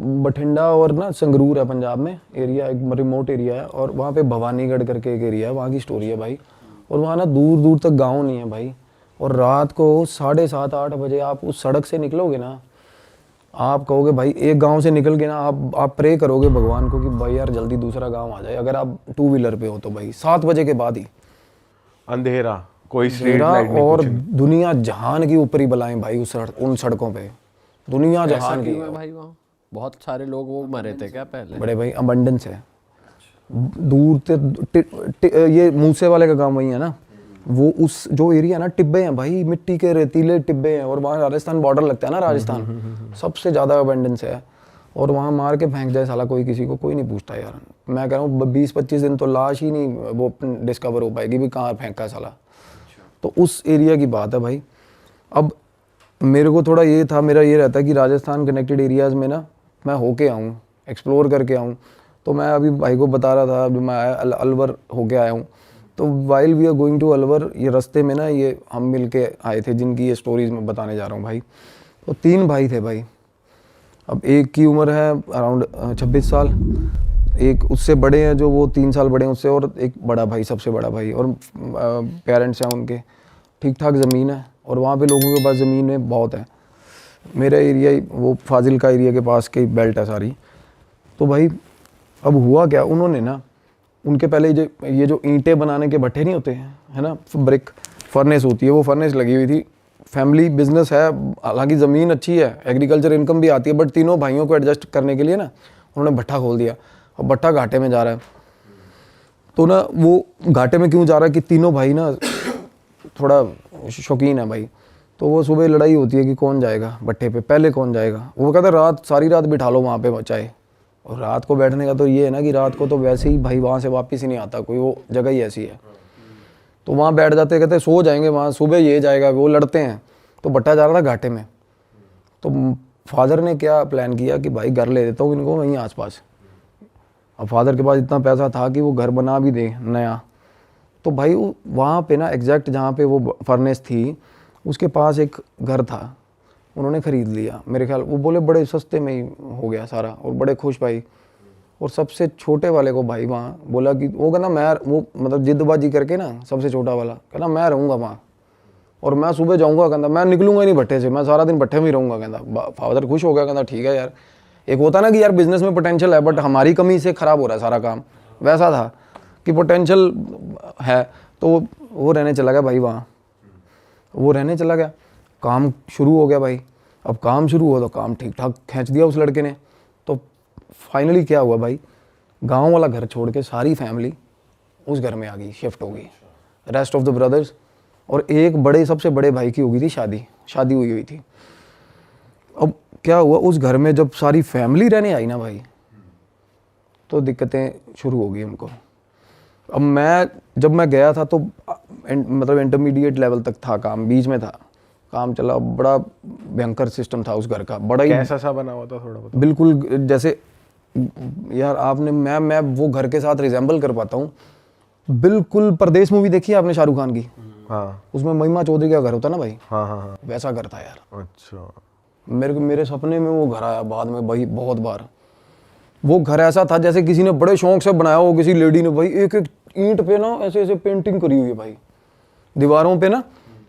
बठिंडा और ना संगरूर है पंजाब में एरिया, एक रिमोट एरिया है, और वहाँ पे भवानीगढ़ करके एक एरिया है, वहाँ की स्टोरी है भाई। और वहाँ ना दूर दूर तक गांव नहीं है भाई, और रात को 7:30-8 बजे आप उस सड़क से निकलोगे ना, आप कहोगे भाई, एक गांव से निकल के ना आप प्रे करोगे भगवान को कि भाई यार जल्दी दूसरा गांव आ जाए, अगर आप 2 व्हीलर पे हो तो भाई 7 बजे के बाद ही अंधेरा, कोई स्ट्रीट लाइट नहीं, और दुनिया जहान की ऊपरी बलाएं भाई उन सड़कों पे, दुनिया जहान की भाई। वहाँ बहुत सारे लोग वो मरे थे क्या पहले? बड़े भाई अबंडेंस है, दूर से ये मूसे वाले का गांव वही है ना, वो उस जो एरिया ना टिब्बे हैं भाई, मिट्टी के रेतीले टिब्बे हैं, और वहाँ राजस्थान बॉर्डर लगता है ना, राजस्थान सबसे ज़्यादा अबंडेंस है, और वहाँ मार के फेंक जाए साला कोई, किसी को कोई नहीं पूछता यार। मैं कह रहा हूँ 20-25 दिन तो लाश ही नहीं वो डिस्कवर हो पाएगी भी कहाँ फेंका साला। तो उस एरिया की बात है भाई। अब मेरे को थोड़ा ये था, मेरा ये रहता है कि राजस्थान कनेक्टेड एरियाज़ में ना मैं होके आऊँ, एक्सप्लोर करके आऊँ। तो मैं अभी भाई को बता रहा था, अभी मैं अलवर होके आया हूँ, तो while we are going to Alwar, ये रास्ते में ना ये हम मिल के आए थे, जिनकी ये स्टोरीज मैं बताने जा रहा हूँ भाई। तो 3 भाई थे भाई। अब एक की उम्र है अराउंड 26 साल, एक उससे बड़े हैं जो वो 3 साल बड़े हैं उससे, और एक बड़ा भाई, सबसे बड़ा भाई, और पेरेंट्स हैं उनके, ठीक ठाक ज़मीन है, और वहाँ पे लोगों के पास ज़मीन बहुत है। मेरा एरिया वो फाजिल का एरिया के पास की बेल्ट है सारी। तो भाई अब हुआ क्या, उन्होंने ना उनके पहले ये जो ईंटें बनाने के भट्ठे नहीं होते हैं, है ना, ब्रिक फर्नेस होती है, वो फर्नेस लगी हुई थी। फैमिली बिजनेस है, हालांकि ज़मीन अच्छी है, एग्रीकल्चर इनकम भी आती है, बट तीनों भाइयों को एडजस्ट करने के लिए ना उन्होंने भट्ठा खोल दिया, और भट्ठा घाटे में जा रहा है। तो ना वो घाटे में क्यों जा रहा है कि तीनों भाई ना थोड़ा शौकीन है भाई। तो वो सुबह लड़ाई होती है कि कौन जाएगा भट्ठे पे, पहले कौन जाएगा। वो कहता है रात, सारी रात बिठा लो वहाँ पे चाहे, और रात को बैठने का तो ये है ना कि रात को तो वैसे ही भाई वहाँ से वापस ही नहीं आता कोई, वो जगह ही ऐसी है। तो वहाँ बैठ जाते, कहते सो जाएंगे वहाँ, सुबह ये जाएगा, वो लड़ते हैं। तो भट्टा जा रहा था घाटे में, तो फादर ने क्या प्लान किया कि भाई घर ले देता हूँ इनको वहीं आसपास। अब फादर के पास इतना पैसा था कि वो घर बना भी दे नया। तो भाई वहाँ पे ना एग्जैक्ट जहाँ पे वो फर्नेस थी उसके पास एक घर था, उन्होंने ख़रीद लिया मेरे ख्याल। वो बोले बड़े सस्ते में ही हो गया सारा, और बड़े खुश भाई। और सबसे छोटे वाले को भाई वहाँ बोला कि वो कहना मैं, वो मतलब जिद्दबाजी करके ना, सबसे छोटा वाला कहना मैं रहूँगा वहाँ, और मैं सुबह जाऊँगा, कहता मैं निकलूँगा ही नहीं भट्टे से, मैं सारा दिन भट्टे में ही रहूँगा। कहता फादर खुश हो गया, कहता ठीक है यार। एक होता ना कि यार बिजनेस में पोटेंशियल है बट हमारी कमी से ख़राब हो रहा है सारा काम, वैसा था कि पोटेंशियल है। तो वो रहने चला गया भाई वहाँ, वो रहने चला गया, काम शुरू हो गया भाई। अब काम शुरू हुआ तो काम ठीक ठाक खींच दिया उस लड़के ने। तो फाइनली क्या हुआ भाई, गांव वाला घर छोड़ के सारी फैमिली उस घर में आ गई, शिफ्ट हो गई, रेस्ट ऑफ द ब्रदर्स। और एक बड़े, सबसे बड़े भाई की हो गई थी शादी हुई थी। अब क्या हुआ, उस घर में जब सारी फैमिली रहने आई ना भाई, तो दिक्कतें शुरू हो गई उनको। अब जब मैं गया था तो मतलब इंटरमीडिएट लेवल तक था काम, बीच में था काम चला, बड़ा भयंकर सिस्टम था उस घर का, बड़ा ही कैसा सा बना हुआ था थोड़ा बहुत? बिल्कुल जैसे यार आपने, मैं वो घर के साथ रिजेंबल कर पाता हूँ बिल्कुल। परदेश मूवी देखी है आपने शाहरुख खान की? हाँ। उसमें महिमा चौधरी का घर होता ना भाई, हाँ, वैसा घर था यार। अच्छा। मेरे सपने में वो घर आया बाद में भाई बहुत बार। वो घर ऐसा था जैसे किसी ने बड़े शौक से बनाया हो, किसी लेडी ने भाई, एक एक ईंट पे ना ऐसे पेंटिंग करी हुई है भाई, दीवारों पे ना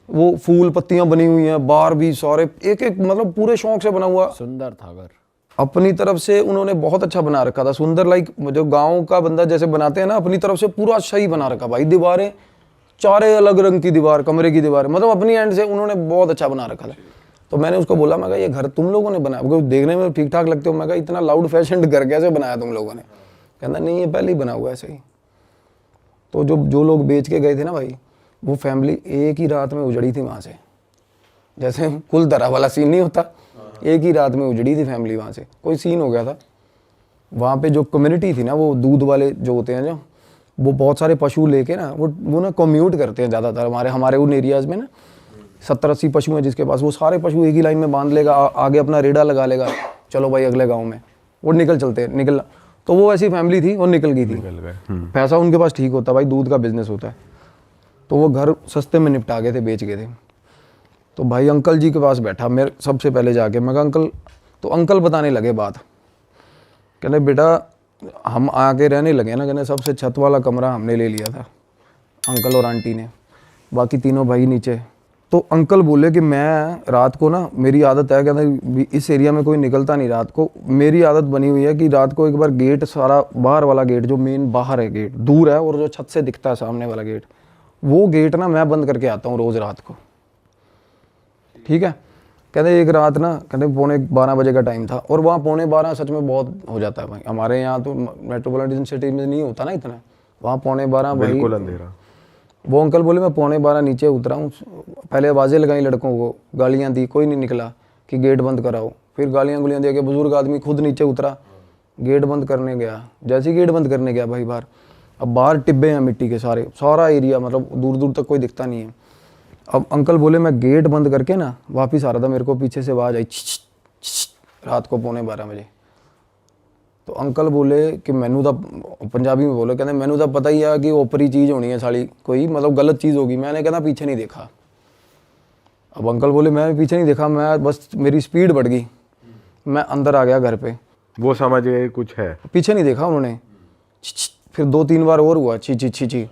वो फूल पत्तियां बनी हुई हैं, बाहर भी सारे एक मतलब पूरे शौक से बना हुआ। सुंदर था घर, अपनी तरफ से उन्होंने बहुत अच्छा बना रखा था, सुंदर, लाइक जो गांव का बंदा जैसे बनाते हैं ना, अपनी तरफ से पूरा अच्छा ही बना रखा भाई। दीवारें चारे अलग रंग की दीवार, कमरे की दीवार, मतलब अपनी एंड से उन्होंने बहुत अच्छा बना रखा था। तो मैंने उसको बोला, मैं कहा ये घर तुम लोगों ने बनाया, क्योंकि देखने में ठीक ठाक लगते हो। मैं कहा इतना लाउड फैशन घर कैसे बनाया तुम लोगों ने? कहता नहीं ये पहले ही बना हुआ ऐसे ही। तो जो लोग बेच के गए थे ना भाई, वो फैमिली एक ही रात में उजड़ी थी वहाँ से, जैसे कुल धरा वाला सीन नहीं होता, एक ही रात में उजड़ी थी फैमिली वहाँ से। कोई सीन हो गया था वहाँ पे। जो कम्युनिटी थी ना, वो दूध वाले जो होते हैं, जो वो बहुत सारे पशु लेके ना वो ना कम्यूट करते हैं ज़्यादातर हमारे उन एरियाज़ में ना। 70-80 पशु हैं जिसके पास, वो सारे पशु एक ही लाइन में बांध लेगा, आगे अपना रेड़ा लगा लेगा, चलो भाई अगले गाँव में, वो निकलना। तो वो ऐसी फैमिली थी, वो निकल गई थी। पैसा उनके पास ठीक होता भाई, दूध का बिजनेस होता है। तो वो घर सस्ते में निपटा गए थे, बेच गए थे। तो भाई अंकल जी के पास बैठा, मेरे सबसे पहले जाके मैं कहा अंकल, तो अंकल बताने लगे बात कहने बेटा हम आके रहने लगे ना, कहने सबसे छत वाला कमरा हमने ले लिया था, अंकल और आंटी ने, बाकी तीनों भाई नीचे। तो अंकल बोले कि मैं रात को ना, मेरी आदत है, कहते इस एरिया में कोई निकलता नहीं रात को, मेरी आदत बनी हुई है कि रात को एक बार गेट सारा बाहर वाला गेट जो मेन बाहर है, गेट दूर है और जो छत से दिखता है सामने वाला गेट, वो गेट ना मैं बंद करके आता हूँ रोज़ रात को। ठीक है। कहते एक रात ना, कहते 11:45 बजे का टाइम था, और वहाँ 11:45 सच में बहुत हो जाता है भाई, हमारे यहाँ तो मेट्रोपॉलिटन सिटी में नहीं होता ना इतना, वहाँ 11:45 भाई बिल्कुल अंधेरा। वो अंकल बोले मैं 11:45 नीचे उतरा हूँ, पहले आवाज़ें लगाई लड़कों को, गालियाँ दी, कोई नहीं निकला कि गेट बंद कराओ, फिर गालियाँ गुलियाँ दे के बुजुर्ग आदमी खुद नीचे उतरा, गेट बंद करने गया। जैसे ही गेट बंद करने गया भाई बाहर, अब बाहर टिब्बे हैं मिट्टी के सारे, सारा एरिया मतलब दूर दूर तक कोई दिखता नहीं है। अब अंकल बोले मैं गेट बंद करके ना वापिस आ रहा था, मेरे को पीछे से आवाज़ आई रात को 11:45 बजे। तो अंकल बोले कि मैनू तो पंजाबी में बोले, कहते मैनू तो पता ही है कि ओपरी चीज़ होनी है साली, कोई मतलब गलत चीज़ होगी। मैंने कहना पीछे नहीं देखा। अब अंकल बोले मैं पीछे नहीं देखा, मैं बस मेरी स्पीड बढ़ गई, मैं अंदर आ गया घर पे। वो समझ गए कुछ है, पीछे नहीं देखा उन्होंने। फिर 2-3 बार और हुआ ची ची ची ची,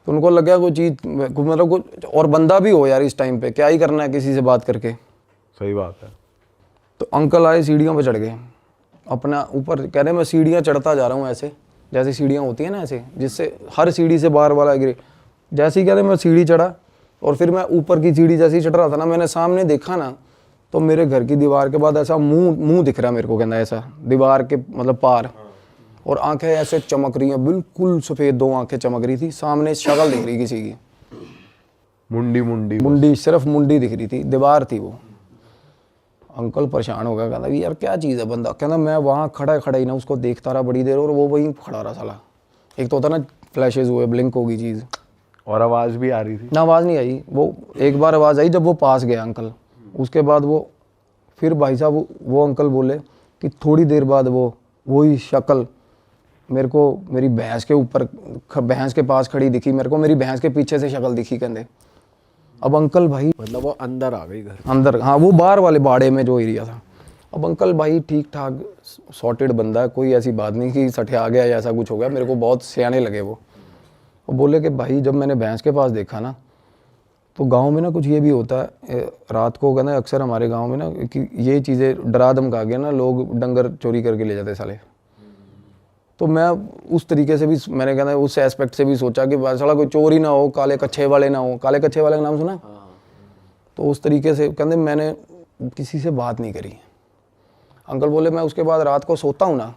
तो उनको लग गया कोई चीज़, मतलब कुछ और बंदा भी हो यार इस टाइम पे, क्या ही करना है किसी से बात करके। सही बात है। तो अंकल आए, सीढ़ियों पे चढ़ गए अपना ऊपर, कह रहे मैं सीढ़ियाँ चढ़ता जा रहा हूँ ऐसे, जैसे सीढ़ियाँ होती हैं ना ऐसे, जिससे हर सीढ़ी से बाहर वाला गिरे। जैसे ही कह रहे मैं सीढ़ी चढ़ा, और फिर मैं ऊपर की सीढ़ी जैसे ही चढ़ रहा था ना, मैंने सामने देखा ना, तो मेरे घर की दीवार के बाद ऐसा मुंह दिख रहा मेरे को, कहना ऐसा दीवार के मतलब पार, और आंखें ऐसे चमक रही हैं, बिल्कुल सफ़ेद 2 आंखें चमक रही थी, सामने शक्ल दिख रही किसी की, मुंडी सिर्फ मुंडी दिख रही थी, दीवार थी वो। अंकल परेशान हो गया, कहता यार क्या चीज़ है। बंदा कहना मैं वहाँ खड़ा ही ना उसको देखता रहा बड़ी देर, और वो वहीं खड़ा रहा साला। एक तो होता ना फ्लैशेज हुए, ब्लिंक होगी चीज़, और आवाज़ भी आ रही थी ना, आवाज़ नहीं आई। वो एक बार आवाज़ आई जब वो पास गया अंकल, उसके बाद वो फिर भाई साहब वो अंकल बोले कि थोड़ी देर बाद वही शक्ल मेरे को मेरी भैंस के ऊपर, भैंस के पास खड़ी दिखी मेरे को, मेरी भैंस के पीछे से शक्ल दिखी कहते। अब अंकल भाई मतलब वो अंदर आ गई घर अंदर, हाँ वो बाहर वाले बाड़े में जो एरिया था। अब अंकल भाई ठीक ठाक सॉर्टेड बंदा है, कोई ऐसी बात नहीं कि सठे आ गया या ऐसा कुछ हो गया, मेरे को बहुत सियाने लगे वो बोले कि भाई जब मैंने भैंस के पास देखा ना, तो गांव में ना कुछ ये भी होता है रात को, कहना अक्सर हमारे गांव में ना कि ये चीज़ें डरा धमका के ना लोग डंगर चोरी करके ले जाते साले। तो मैं उस तरीके से भी, मैंने कहना उस एस्पेक्ट से भी सोचा कि साला कोई चोर ही ना हो, काले कच्छे वाले ना हो। काले कच्छे वाले का नाम सुना? तो उस तरीके से कहते मैंने किसी से बात नहीं करी। अंकल बोले मैं उसके बाद रात को सोता हूँ ना,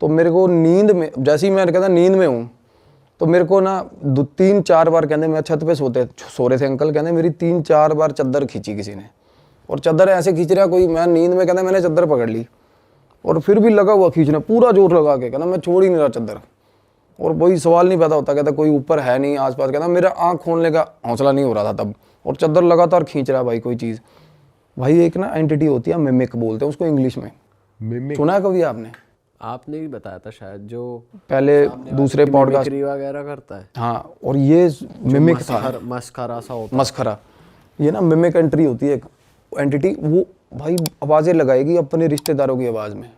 तो मेरे को नींद में, जैसे ही मैं कहता नींद में हूँ, तो मेरे को ना 2-3-4 बार, कहते मैं छत पे सो रहे थे अंकल, कहते मेरी 3-4 बार चादर खींची किसी ने, और चादर ऐसे खींच रहा कोई, मैं नींद में कहते मैंने चादर पकड़ ली, और फिर भी लगा हुआ खींचने, पूरा जोर लगा के, कहना मैं छोड़ ही नहीं रहा चादर, और वही सवाल नहीं पैदा होता, कहता कोई ऊपर है नहीं आसपास, कहता मेरा आँख खोलने का हौसला नहीं हो रहा था तब, और चादर लगातार खींच रहा भाई कोई चीज़। भाई एक ना एंटिटी होती है, मिमिक बोलते हैं उसको इंग्लिश में, सुना है कभी आपने? आपने ही बताया था शायद, जो पहले दूसरे पॉडकास्ट वगैरह करता है। हाँ, और ये मिमिक था, मस्खरा सा होता मस्खरा, ये ना मिमिक एंट्री होती है एक एंटिटी, वो भाई आवाज़ें लगाएगी अपने रिश्तेदारों की आवाज़ में,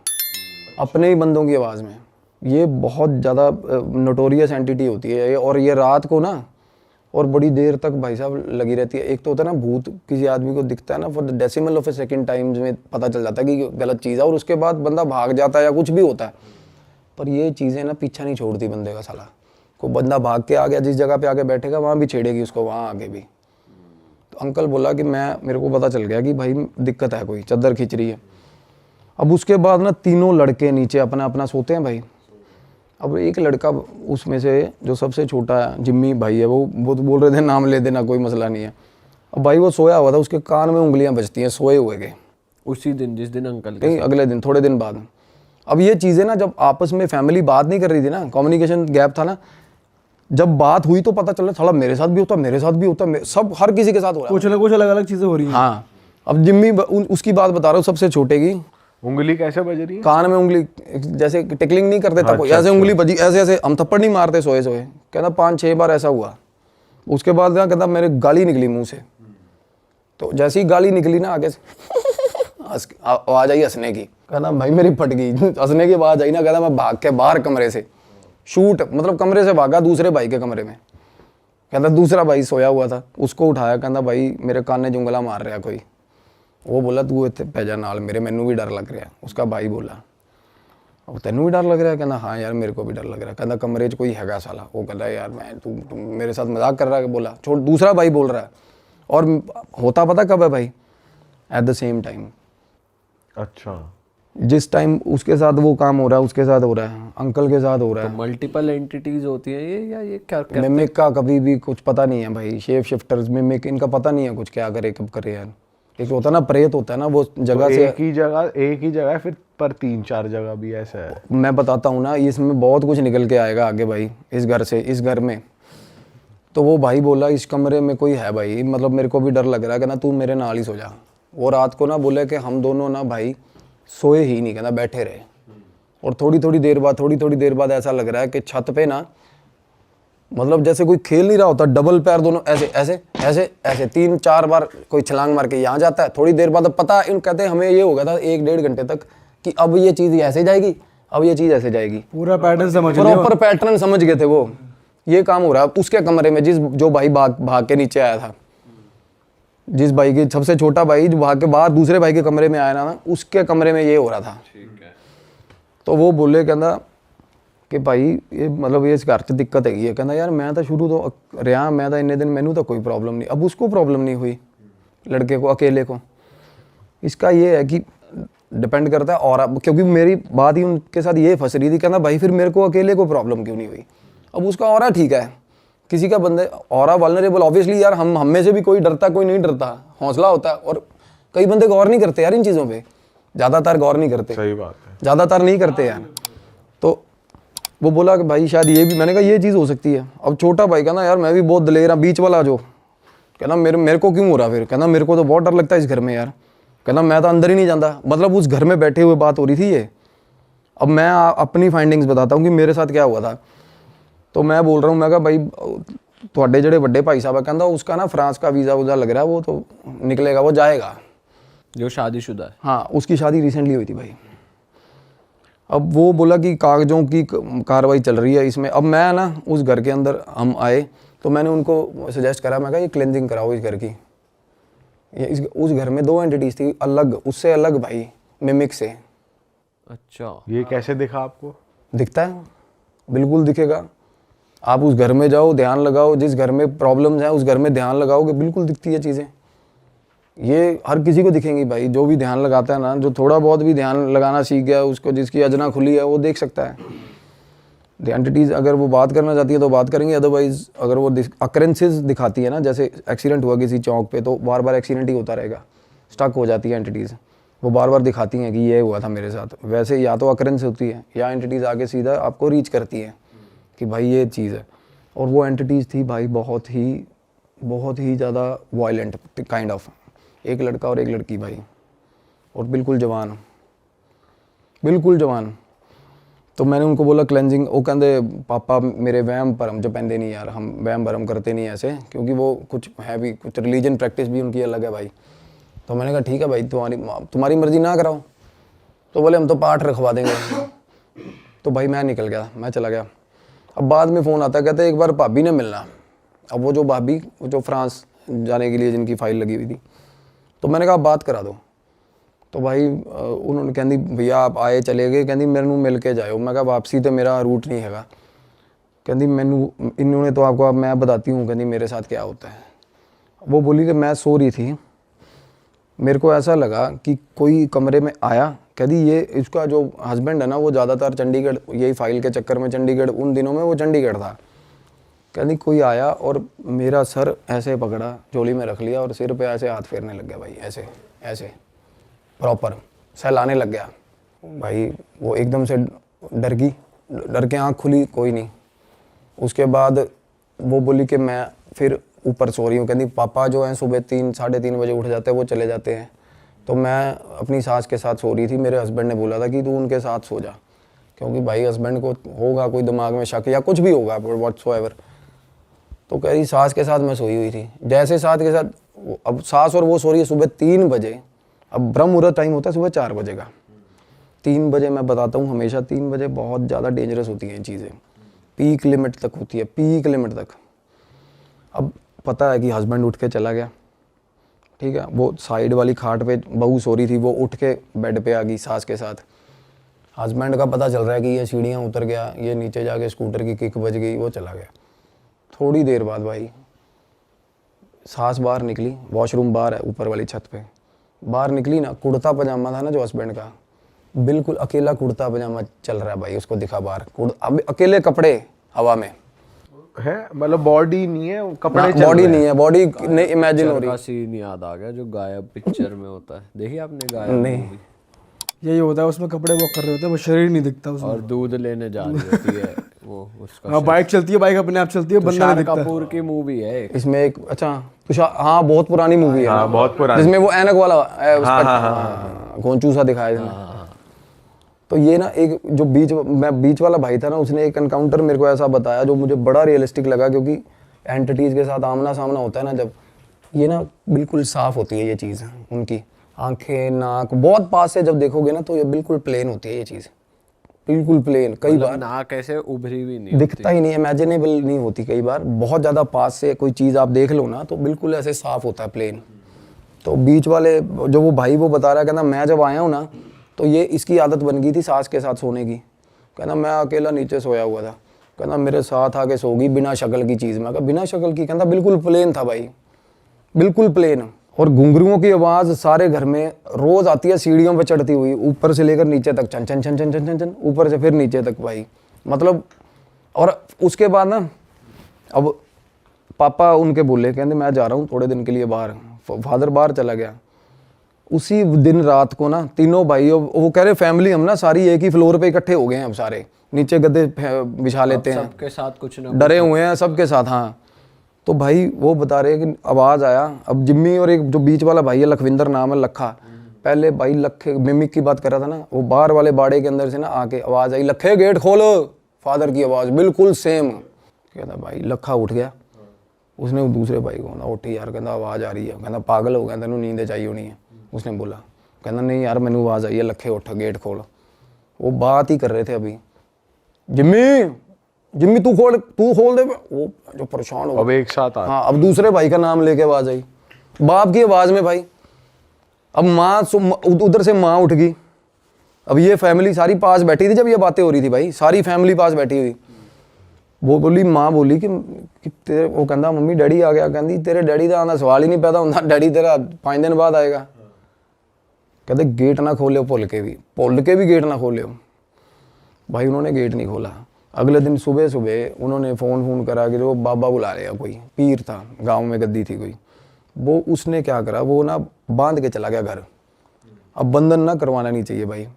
अपने ही बंदों की आवाज़ में। ये बहुत ज़्यादा नोटोरियस एंटिटी होती है, और ये रात को ना और बड़ी देर तक भाई साहब लगी रहती है। एक तो होता है ना भूत, किसी आदमी को दिखता है ना, for the decimal of A second times में पता चल जाता है कि गलत चीज़ है, और उसके बाद बंदा भाग जाता है या कुछ भी होता है। पर ये चीज़ें ना पीछा नहीं छोड़ती बंदे का साला, को बंदा भाग के आ गया जिस जगह पे आके बैठेगा वहाँ भी छेड़ेगी उसको, वहाँ आगे भी। तो अंकल बोला कि मेरे को पता चल गया कि भाई दिक्कत है, कोई चादर खींच रही है। अब उसके बाद ना तीनों लड़के नीचे अपना अपना सोते हैं भाई। अब एक लड़का उसमें से जो सबसे छोटा है, जिम्मी भाई है, वो बोल रहे थे नाम ले देना, कोई मसला नहीं है। अब भाई वो सोया हुआ था, उसके कान में उंगलियां बजती हैं सोए हुए के, उसी दिन जिस दिन अंकल कहीं अगले दिन, थोड़े दिन बाद। अब ये चीज़ें ना जब आपस में फैमिली बात नहीं कर रही थी ना, कम्युनिकेशन गैप था ना, जब बात हुई तो पता चला थोड़ा मेरे साथ भी होता, मेरे साथ भी होता, सब हर किसी के साथ हो रहा है, कुछ ना कुछ अलग अलग चीज़ें हो रही हैं। हाँ। अब जिम्मी उसकी बात बता रहा हूँ, सबसे छोटे की उंगली कैसे बज रही है? कान में उंगली, जैसे टिकलिंग नहीं करते तब ऐसे उंगली बजी, ऐसे ऐसे, हम थप्पड़ नहीं मारते सोए सोए, कहता 5-6 बार ऐसा हुआ। उसके बाद क्या कहता मेरे गाली निकली मुंह से, तो जैसे ही गाली निकली ना आगे से आवाज आई हंसने की, कहना भाई मेरी फट गई। हंसने की आवाज आई ना, कहता मैं भाग के बाहर कमरे से शूट, मतलब कमरे से भागा दूसरे भाई के कमरे में। कहता दूसरा भाई सोया हुआ था, उसको उठाया, कहता भाई मेरे कान ने जुंगला मार रहा कोई। वो बोला तू इतने पैजा नाल मेरे, मैनू भी डर लग रहा। उसका भाई बोला अब तेनू भी डर लग रहा है? कहना हाँ यार मेरे को भी डर लग रहा है। कहता कमरे 'च कोई हैगा साला। वो कहता है यार मैं तू मेरे साथ मजाक कर रहा है। बोला छोड़, दूसरा भाई बोल रहा है। और होता पता कब है भाई? At the same time. अच्छा, जिस टाइम उसके साथ वो काम हो रहा है उसके साथ हो रहा है, अंकल के साथ हो रहा है। मल्टीपल एंटिटीज होती हैं ये, या ये क्या क्या? मिमिक का कभी भी कुछ पता नहीं है भाई। शेप शिफ्टर्स, मिमिक, इनका पता नहीं है कुछ क्या करे कब करे यार। एक होता है ना प्रेत होता है ना, वो जगह से एक ही जगह है फिर, पर 3-4 जगह भी ऐसा है। मैं बताता हूँ ना, इसमें बहुत कुछ निकल के आएगा आगे भाई। इस घर से, इस घर में तो वो भाई बोला इस कमरे में कोई है भाई, मतलब मेरे को भी डर लग रहा है। कहना तू मेरे नाल ही सो जा। वो रात को ना बोले कि हम दोनों ना भाई सोए ही नहीं, कहना बैठे रहे। और थोड़ी थोड़ी देर बाद ऐसा लग रहा है कि छत पे ना, मतलब जैसे कोई खेल नहीं रहा होता, डबल पैर दोनों ऐसे ऐसे ऐसे ऐसे 3-4 बार कोई छलांग मार के यहाँ जाता है। थोड़ी देर बाद अब पता इन कहते हैं हमें ये हो गया था 1-1.5 घंटे तक कि अब ये चीज़ ऐसे जाएगी, अब ये चीज़ ऐसे जाएगी। पूरा पैटर्न समझ लिया। प्रॉपर पैटर्न समझ गए थे वो। ये काम हो रहा है उसके कमरे में, जो भाई भाग के नीचे आया था, जिस भाई के सबसे छोटा भाई जो भाग के बाहर दूसरे भाई के कमरे में आया ना, उसके कमरे में ये हो रहा था। तो वो बोले कहना कि भाई ये मतलब ये इस घर से दिक्कत है। कहना यार मैं तो शुरू तो रहा, मैं तो इन्ने दिन मैनू तो कोई प्रॉब्लम नहीं। अब उसको प्रॉब्लम नहीं हुई, लड़के को, अकेले को। इसका ये है कि डिपेंड करता है। और क्योंकि मेरी बात ही उनके साथ ये फंस रही थी, कहना भाई फिर मेरे को अकेले को प्रॉब्लम क्यों नहीं हुई? अब उसका ऑरा ठीक है, किसी का बंदे ऑरा वल्नरेबल। ऑब्वियसली यार हम में से भी कोई डरता कोई नहीं डरता, हौसला होता है। और कई बंदे गौर नहीं करते यार इन चीज़ों पे, ज़्यादातर गौर नहीं करते। सही बात है, ज़्यादातर नहीं करते यार। तो वो बोला कि भाई शायद ये भी, मैंने कहा ये चीज़ हो सकती है। अब छोटा भाई कहना यार मैं भी बहुत दलेर हूँ, बीच वाला जो कहना मेरे को क्यों हो रहा? फिर कहना मेरे को तो बहुत डर लगता है इस घर में यार। कहना मैं तो अंदर ही नहीं जाता। मतलब उस घर में बैठे हुए बात हो रही थी ये। अब मैं अपनी फाइंडिंग्स बताता हूँ कि मेरे साथ क्या हुआ था। तो मैं बोल रहा हूँ, मैं कहा भाई थोड़े जड़े बड़े भाई साहब कहता उसका ना फ्रांस का वीज़ा वूज़ा लग रहा है, वो तो निकलेगा, वो जाएगा। जो शादीशुदा है? हाँ, उसकी शादी रिसेंटली हुई थी भाई। अब वो बोला कि कागजों की कार्रवाई चल रही है इसमें। अब मैं ना उस घर के अंदर हम आए तो मैंने उनको सजेस्ट करा, मैं कहा ये क्लेंजिंग कराओ इस घर की। उस घर में 2 एंटिटीज थी अलग, उससे अलग भाई, मिमिक से। अच्छा, ये कैसे दिखा आपको? दिखता है, बिल्कुल दिखेगा। आप उस घर में जाओ, ध्यान लगाओ, जिस घर में प्रॉब्लम्स हैं उस घर में ध्यान लगाओगे, बिल्कुल दिखती है चीज़ें। ये हर किसी को दिखेंगी भाई, जो भी ध्यान लगाता है ना, जो थोड़ा बहुत भी ध्यान लगाना सीख गया, उसको जिसकी अजना खुली है वो देख सकता है। द एंटिटीज़ अगर वो बात करना चाहती है तो बात करेंगे, अदरवाइज अगर वो अकरेंसेस दिखाती है ना, जैसे एक्सीडेंट हुआ किसी चौक पे तो बार बार एक्सीडेंट ही होता रहेगा, स्टक हो जाती है एंटिटीज़, वो बार बार दिखाती हैं कि ये हुआ था मेरे साथ। वैसे या तो अकरेंस होती है या एंटिटीज़ आगे सीधा आपको रीच करती है कि भाई ये चीज़ है। और वो एंटिटीज़ थी भाई बहुत ही ज़्यादा वायलेंट काइंड ऑफ। एक लड़का और एक लड़की भाई, और बिल्कुल जवान, बिल्कुल जवान। तो मैंने उनको बोला क्लेंजिंग, वो कहते पापा मेरे वहम भरम जो पहनते नहीं यार, हम वहम भरम करते नहीं ऐसे, क्योंकि वो कुछ है भी, कुछ रिलीजन प्रैक्टिस भी उनकी अलग है भाई। तो मैंने कहा ठीक है भाई, तुम्हारी मर्जी ना कराओ। तो बोले हम तो पाठ रखवा देंगे। तो भाई मैं निकल गया, मैं चला गया। अब बाद में फ़ोन आता, कहते एक बार भाभी ने मिलना। अब वो जो भाभी जो फ्रांस जाने के लिए जिनकी फ़ाइल लगी हुई थी, तो मैंने कहा बात करा दो। तो भाई उन्होंने कहती भैया आप आए चले गए, कहती मेरे को मिल के जाओ। मैं कहा वापसी तो मेरा रूट नहीं हैगा। कहती मैनू इन्होंने तो आपको, अब मैं बताती हूँ कहती मेरे साथ क्या होता है। वो बोली कि मैं सो रही थी, मेरे को ऐसा लगा कि कोई कमरे में आया। कहती ये इसका जो हस्बैंड है ना, वो ज़्यादातर चंडीगढ़, यही फाइल के चक्कर में चंडीगढ़, उन दिनों में वो चंडीगढ़ था। कहती कोई आया और मेरा सर ऐसे पकड़ा, झोली में रख लिया और सिर पे ऐसे हाथ फेरने लग गया भाई, ऐसे ऐसे प्रॉपर सहलाने लग गया भाई। वो एकदम से डर के आँख खुली, कोई नहीं। उसके बाद वो बोली कि मैं फिर ऊपर सो रही हूँ। कहती पापा जो हैं सुबह 3-3:30 बजे उठ जाते हैं, वो चले जाते हैं। तो मैं अपनी सास के साथ सो रही थी। मेरे हस्बैंड ने बोला था कि तू उनके साथ सो जा, क्योंकि भाई हस्बैंड को होगा कोई दिमाग में शक या कुछ भी होगा व्हाटसोएवर। तो कह रही सास के साथ मैं सोई हुई थी। जैसे सास के साथ, अब सास और वो सो रही है सुबह 3 बजे। अब ब्रह्म मुहूर्त टाइम होता है सुबह 4 बजे का। 3 बजे मैं बताता हूँ, हमेशा 3 बजे बहुत ज़्यादा डेंजरस होती हैं ये चीज़ें, पीक लिमिट तक होती है, पीक लिमिट तक। अब पता है कि हस्बैंड उठ के चला गया, ठीक है, वो साइड वाली खाट पे बहू सो रही थी, वो उठ के बेड पे आ गई सास के साथ। हस्बैंड का पता चल रहा है कि ये सीढ़ियाँ उतर गया, ये नीचे जाके स्कूटर की किक बज गई, वो चला गया। थोड़ी देर बाद भाई सास बाहर निकली, वॉशरूम बाहर है ऊपर वाली छत पे, बाहर निकली ना, कुर्ता पजामा था ना जो हस्बैंड का, बिल्कुल अकेला कुर्ता पजामा चल रहा है भाई, उसको दिखा बाहर, अब अकेले कपड़े हवा में है, मतलब बॉडी नहीं है, कपड़े चल बॉडी रहे नहीं है, बॉडी नहीं इमेजिन हो पिक्चर रही। का सीन याद आ गया जो गायब पिक्चर में होता है, देखिए आपने गायब नहीं। movie? यही होता है, उसमें कपड़े वॉक कर रहे होते हैं, वो शरीर नहीं दिखता उसमें। और दूध लेने जा रही होती है वो उसका हाँ, बाइक चलती है, बाइक अपने आप चलती है, बंदा नहीं तुषार दिखता। कपूर की मूवी है एक। इसमें एक अच्छा तुषार, हाँ बहुत पुरानी मूवी है, हाँ, बहुत पुरानी। जिसमें वो ऐनक वाला घोंचू सा दिखाया इसमें। तो ये ना एक जो बीच वाला भाई था ना, उसने एक एनकाउंटर मेरे को ऐसा बताया जो मुझे बड़ा रियलिस्टिक लगा, क्योंकि एंटिटीज के साथ आमना सामना होता है ना जब, ये ना बिल्कुल साफ होती है ये चीज़, उनकी आंखें नाक बहुत पास से जब देखोगे ना तो ये बिल्कुल प्लेन होती है ये चीज़, बिल्कुल प्लेन। कई बार नाक ऐसे उभरी भी नहीं दिखता ही नहीं, इमेजिनेबल नहीं होती, कई बार बहुत ज़्यादा पास से कोई चीज़ आप देख लो ना तो बिल्कुल ऐसे साफ होता है प्लेन। तो बीच वाले जो वो भाई वो बता रहा है, कहना मैं जब आया हूँ ना तो ये इसकी आदत बन गई थी सास के साथ सोने की, कहना मैं अकेला नीचे सोया हुआ था, कहना मेरे साथ आके सो गई बिना शक्ल की चीज़ में, बिना शक्ल की, कहता बिल्कुल प्लेन था भाई, बिल्कुल प्लेन। और घुंघरुओं की आवाज़ सारे घर में रोज़ आती है, सीढ़ियों पे चढ़ती हुई, ऊपर से लेकर नीचे तक, छन छन छन छन छन छन छन, ऊपर से फिर नीचे तक भाई, मतलब। और उसके बाद ना अब पापा उनके बोले, कहते मैं जा रहा हूँ थोड़े दिन के लिए बाहर, फादर बाहर चला गया। उसी दिन रात को ना तीनों भाई, वो कह रहे फैमिली हम ना सारी एक ही फ्लोर पे इकट्ठे हो गए हैं, अब सारे नीचे गद्दे बिछा लेते हैं, सबके साथ कुछ ना डरे हुए हैं सबके साथ। हाँ, तो भाई वो बता रहे कि आवाज़ आया, अब जिम्मी और एक जो बीच वाला भाई है लखविंदर नाम है, लखा, पहले भाई लखे मिमिक की बात कर रहा था ना, वो बाहर वाले बाड़े के अंदर से ना आके आवाज़ आई, लखे गेट खोलो, फादर की आवाज़ बिल्कुल सेम। कहता भाई लखा उठ गया, उसने वो दूसरे भाई को, उठी यार, कहता आवाज़ आ रही है, कहता पागल हो गया, तेनों नींद चाहिए होनी है, उसने बोला, कहता नहीं यार मैंने आवाज़ आई है, लखे उठ गेट खोल। वो बात ही कर रहे थे अभी, जिम्मी तू खोल दे, वो जो परेशान हो अब एक साथ आ हाँ, अब दूसरे भाई का नाम लेके आवाज आई, बाप की आवाज में भाई। अब माँ उधर से माँ उठ गई, अब ये फैमिली सारी पास बैठी थी जब ये बातें हो रही थी भाई, सारी फैमिली पास बैठी हुई। वो बोली, माँ बोली कि तेरे, वो कहता मम्मी डैडी आ गया, कहती तेरे डैडी का आना सवाल ही नहीं पैदा होता, डैडी तेरा 5 दिन बाद आएगा। कहते गेट ना खोले, भुल के भी गेट ना खोले भाई। उन्होंने गेट नहीं खोला। अगले दिन सुबह सुबह उन्होंने फ़ोन करा कि वो बाबा बुला रहे हैं, कोई पीर था गांव में, गद्दी थी कोई, वो उसने क्या करा, वो ना बांध के चला गया घर। अब बंधन ना करवाना नहीं चाहिए भाई,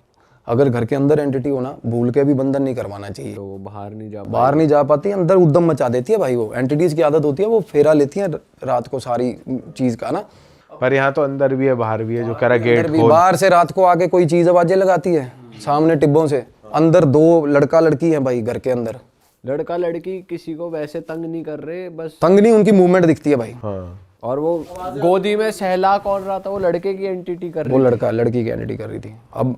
अगर घर के अंदर एंटिटी हो ना, भूल के भी बंधन नहीं करवाना चाहिए। तो वो बाहर नहीं जा पाती, अंदर उद्दम मचा देती है भाई। वो एंटिटीज़ की आदत होती है, वो फेरा लेती है रात को सारी चीज़ का ना। पर यहाँ तो अंदर भी है बाहर भी है, जो कह रहा गेट खोल। बाहर से रात को आके कोई चीज़ आवाज़ें लगाती है सामने टिब्बों से, अंदर 2 लड़का लड़की है भाई घर के अंदर। लड़का लड़की किसी को वैसे तंग नहीं कर रहे, बस तंग नहीं, उनकी मूवमेंट दिखती है भाई। हाँ। और वो गोदी में सहला कौन रहा था, वो लड़के की एंटिटी कर रही वो लड़का लड़की की एंटिटी कर रही थी। अब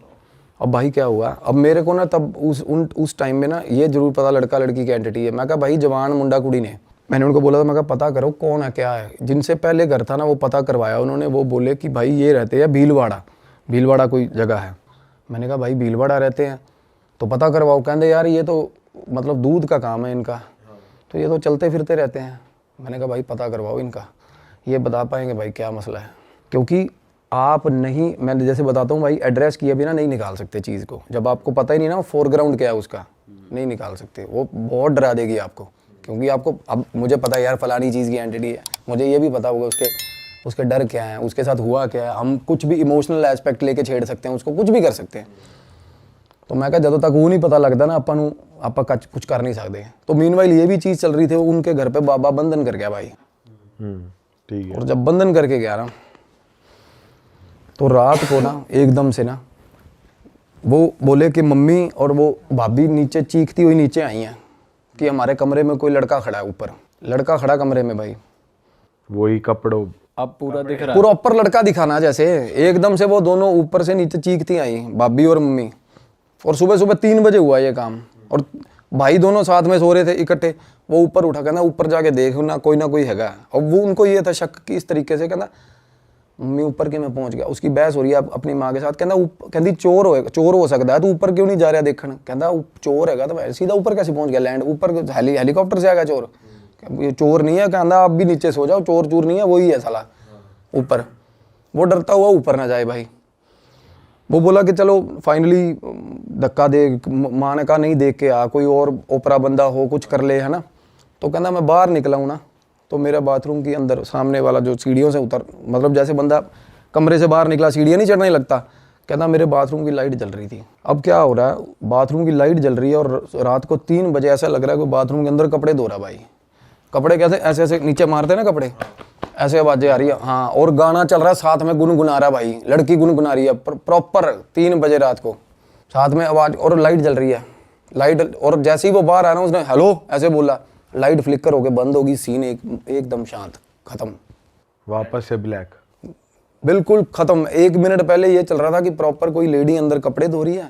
भाई क्या हुआ, अब मेरे को ना तब उस टाइम में ना ये जरूर पता लड़का लड़की की एंटिटी है। मैं कहा भाई जवान मुंडा कुड़ी ने, मैंने उनको बोला था, मैं कहा पता करो कौन है क्या है। जिनसे पहले घर था ना वो पता करवाया उन्होंने, वो बोले कि भाई ये रहते हैं भीलवाड़ा कोई जगह है। मैंने कहा भाई भीलवाड़ा रहते हैं तो पता करवाओ। कहते यार ये तो मतलब दूध का काम है इनका, तो ये तो चलते फिरते रहते हैं। मैंने कहा भाई पता करवाओ इनका, ये बता पाएंगे भाई क्या मसला है। क्योंकि आप नहीं, मैं जैसे बताता हूँ भाई, एड्रेस किए बिना नहीं निकाल सकते चीज़ को। जब आपको पता ही नहीं ना फोरग्राउंड क्या है उसका, नहीं निकाल सकते। वो बहुत डरा देगी आपको, क्योंकि आपको अब मुझे पता है यार फलानी चीज़ की एंटिटी है, मुझे ये भी पता होगा उसके डर क्या है, उसके साथ हुआ क्या है। हम कुछ भी इमोशनल एस्पेक्ट लेके छेड़ सकते हैं उसको, कुछ भी कर सकते हैं। तो मैं कहा जब तक वो नहीं पता लगता ना आप कुछ कर नहीं सकते। तो मीनवाइल ये भी चीज़ चल रही थी, उनके घर पे बाबा बंधन कर गया भाई। ठीक है। और जब बंधन करके गया ना, तो रात को ना एकदम से ना वो बोले कि मम्मी और वो भाभी नीचे चीखती हुई नीचे आई हैं कि हमारे कमरे में कोई लड़का खड़ा है, ऊपर लड़का खड़ा कमरे में भाई, वही कपड़ों। अब पूरा दिख रहा पूरा ऊपर लड़का दिखाना जैसे। एकदम से वो दोनों ऊपर से नीचे चीखती आई, भाभी और मम्मी। और सुबह सुबह 3 बजे हुआ ये काम। और भाई दोनों साथ में सो रहे थे इकट्ठे, वो ऊपर उठा, कहना ऊपर जाके देख ना कोई है। और वो उनको ये था शक कि इस तरीके से, कहना मम्मी ऊपर के मैं पहुंच गया। उसकी बहस हो रही है अपनी माँ के साथ, कहती चोर हो सकता है, तू ऊपर क्यों नहीं जा रहा देखने। कहता चोर हैगा तो सीधा ऊपर कैसे पहुंच गया, लैंड ऊपर हेलीकॉप्टर से आएगा चोर। ये चोर नहीं है, कहता आप भी नीचे सो जाओ, चोर चूर नहीं है, वही है साला ऊपर। वो डरता हुआ ऊपर ना जाए भाई। वो बोला कि चलो फाइनली धक्का दे, माँ ने कहा नहीं देख के आ, कोई और ओपरा बंदा हो कुछ कर ले, है ना। तो कहना मैं बाहर निकला हूँ ना, तो मेरा बाथरूम के अंदर सामने वाला जो सीढ़ियों से उतर, मतलब जैसे बंदा कमरे से बाहर निकला सीढ़ियाँ नहीं चढ़ने लगता, कहना मेरे बाथरूम की लाइट जल रही थी। अब क्या हो रहा है, बाथरूम की लाइट जल रही है और रात को 3 बजे ऐसा लग रहा है कि बाथरूम के अंदर कपड़े धो रहा भाई। कपड़े कैसे ऐसे ऐसे नीचे मारते हैं ना कपड़े, ऐसे आवाजें आ रही है। हाँ, और गाना चल रहा है साथ में, गुनगुना रहा भाई, लड़की गुनगुना रही है प्रॉपर 3 बजे रात को, साथ में आवाज, और लाइट जल रही है। लाइट, और जैसे ही वो बाहर आया ना, उसने हेलो ऐसे बोला, लाइट फ्लिकर होके बंद होगी, सीन एकदम शांत, खत्म, वापस से ब्लैक, बिल्कुल खत्म। 1 मिनट पहले ये चल रहा था कि प्रॉपर कोई लेडी अंदर कपड़े धो रही है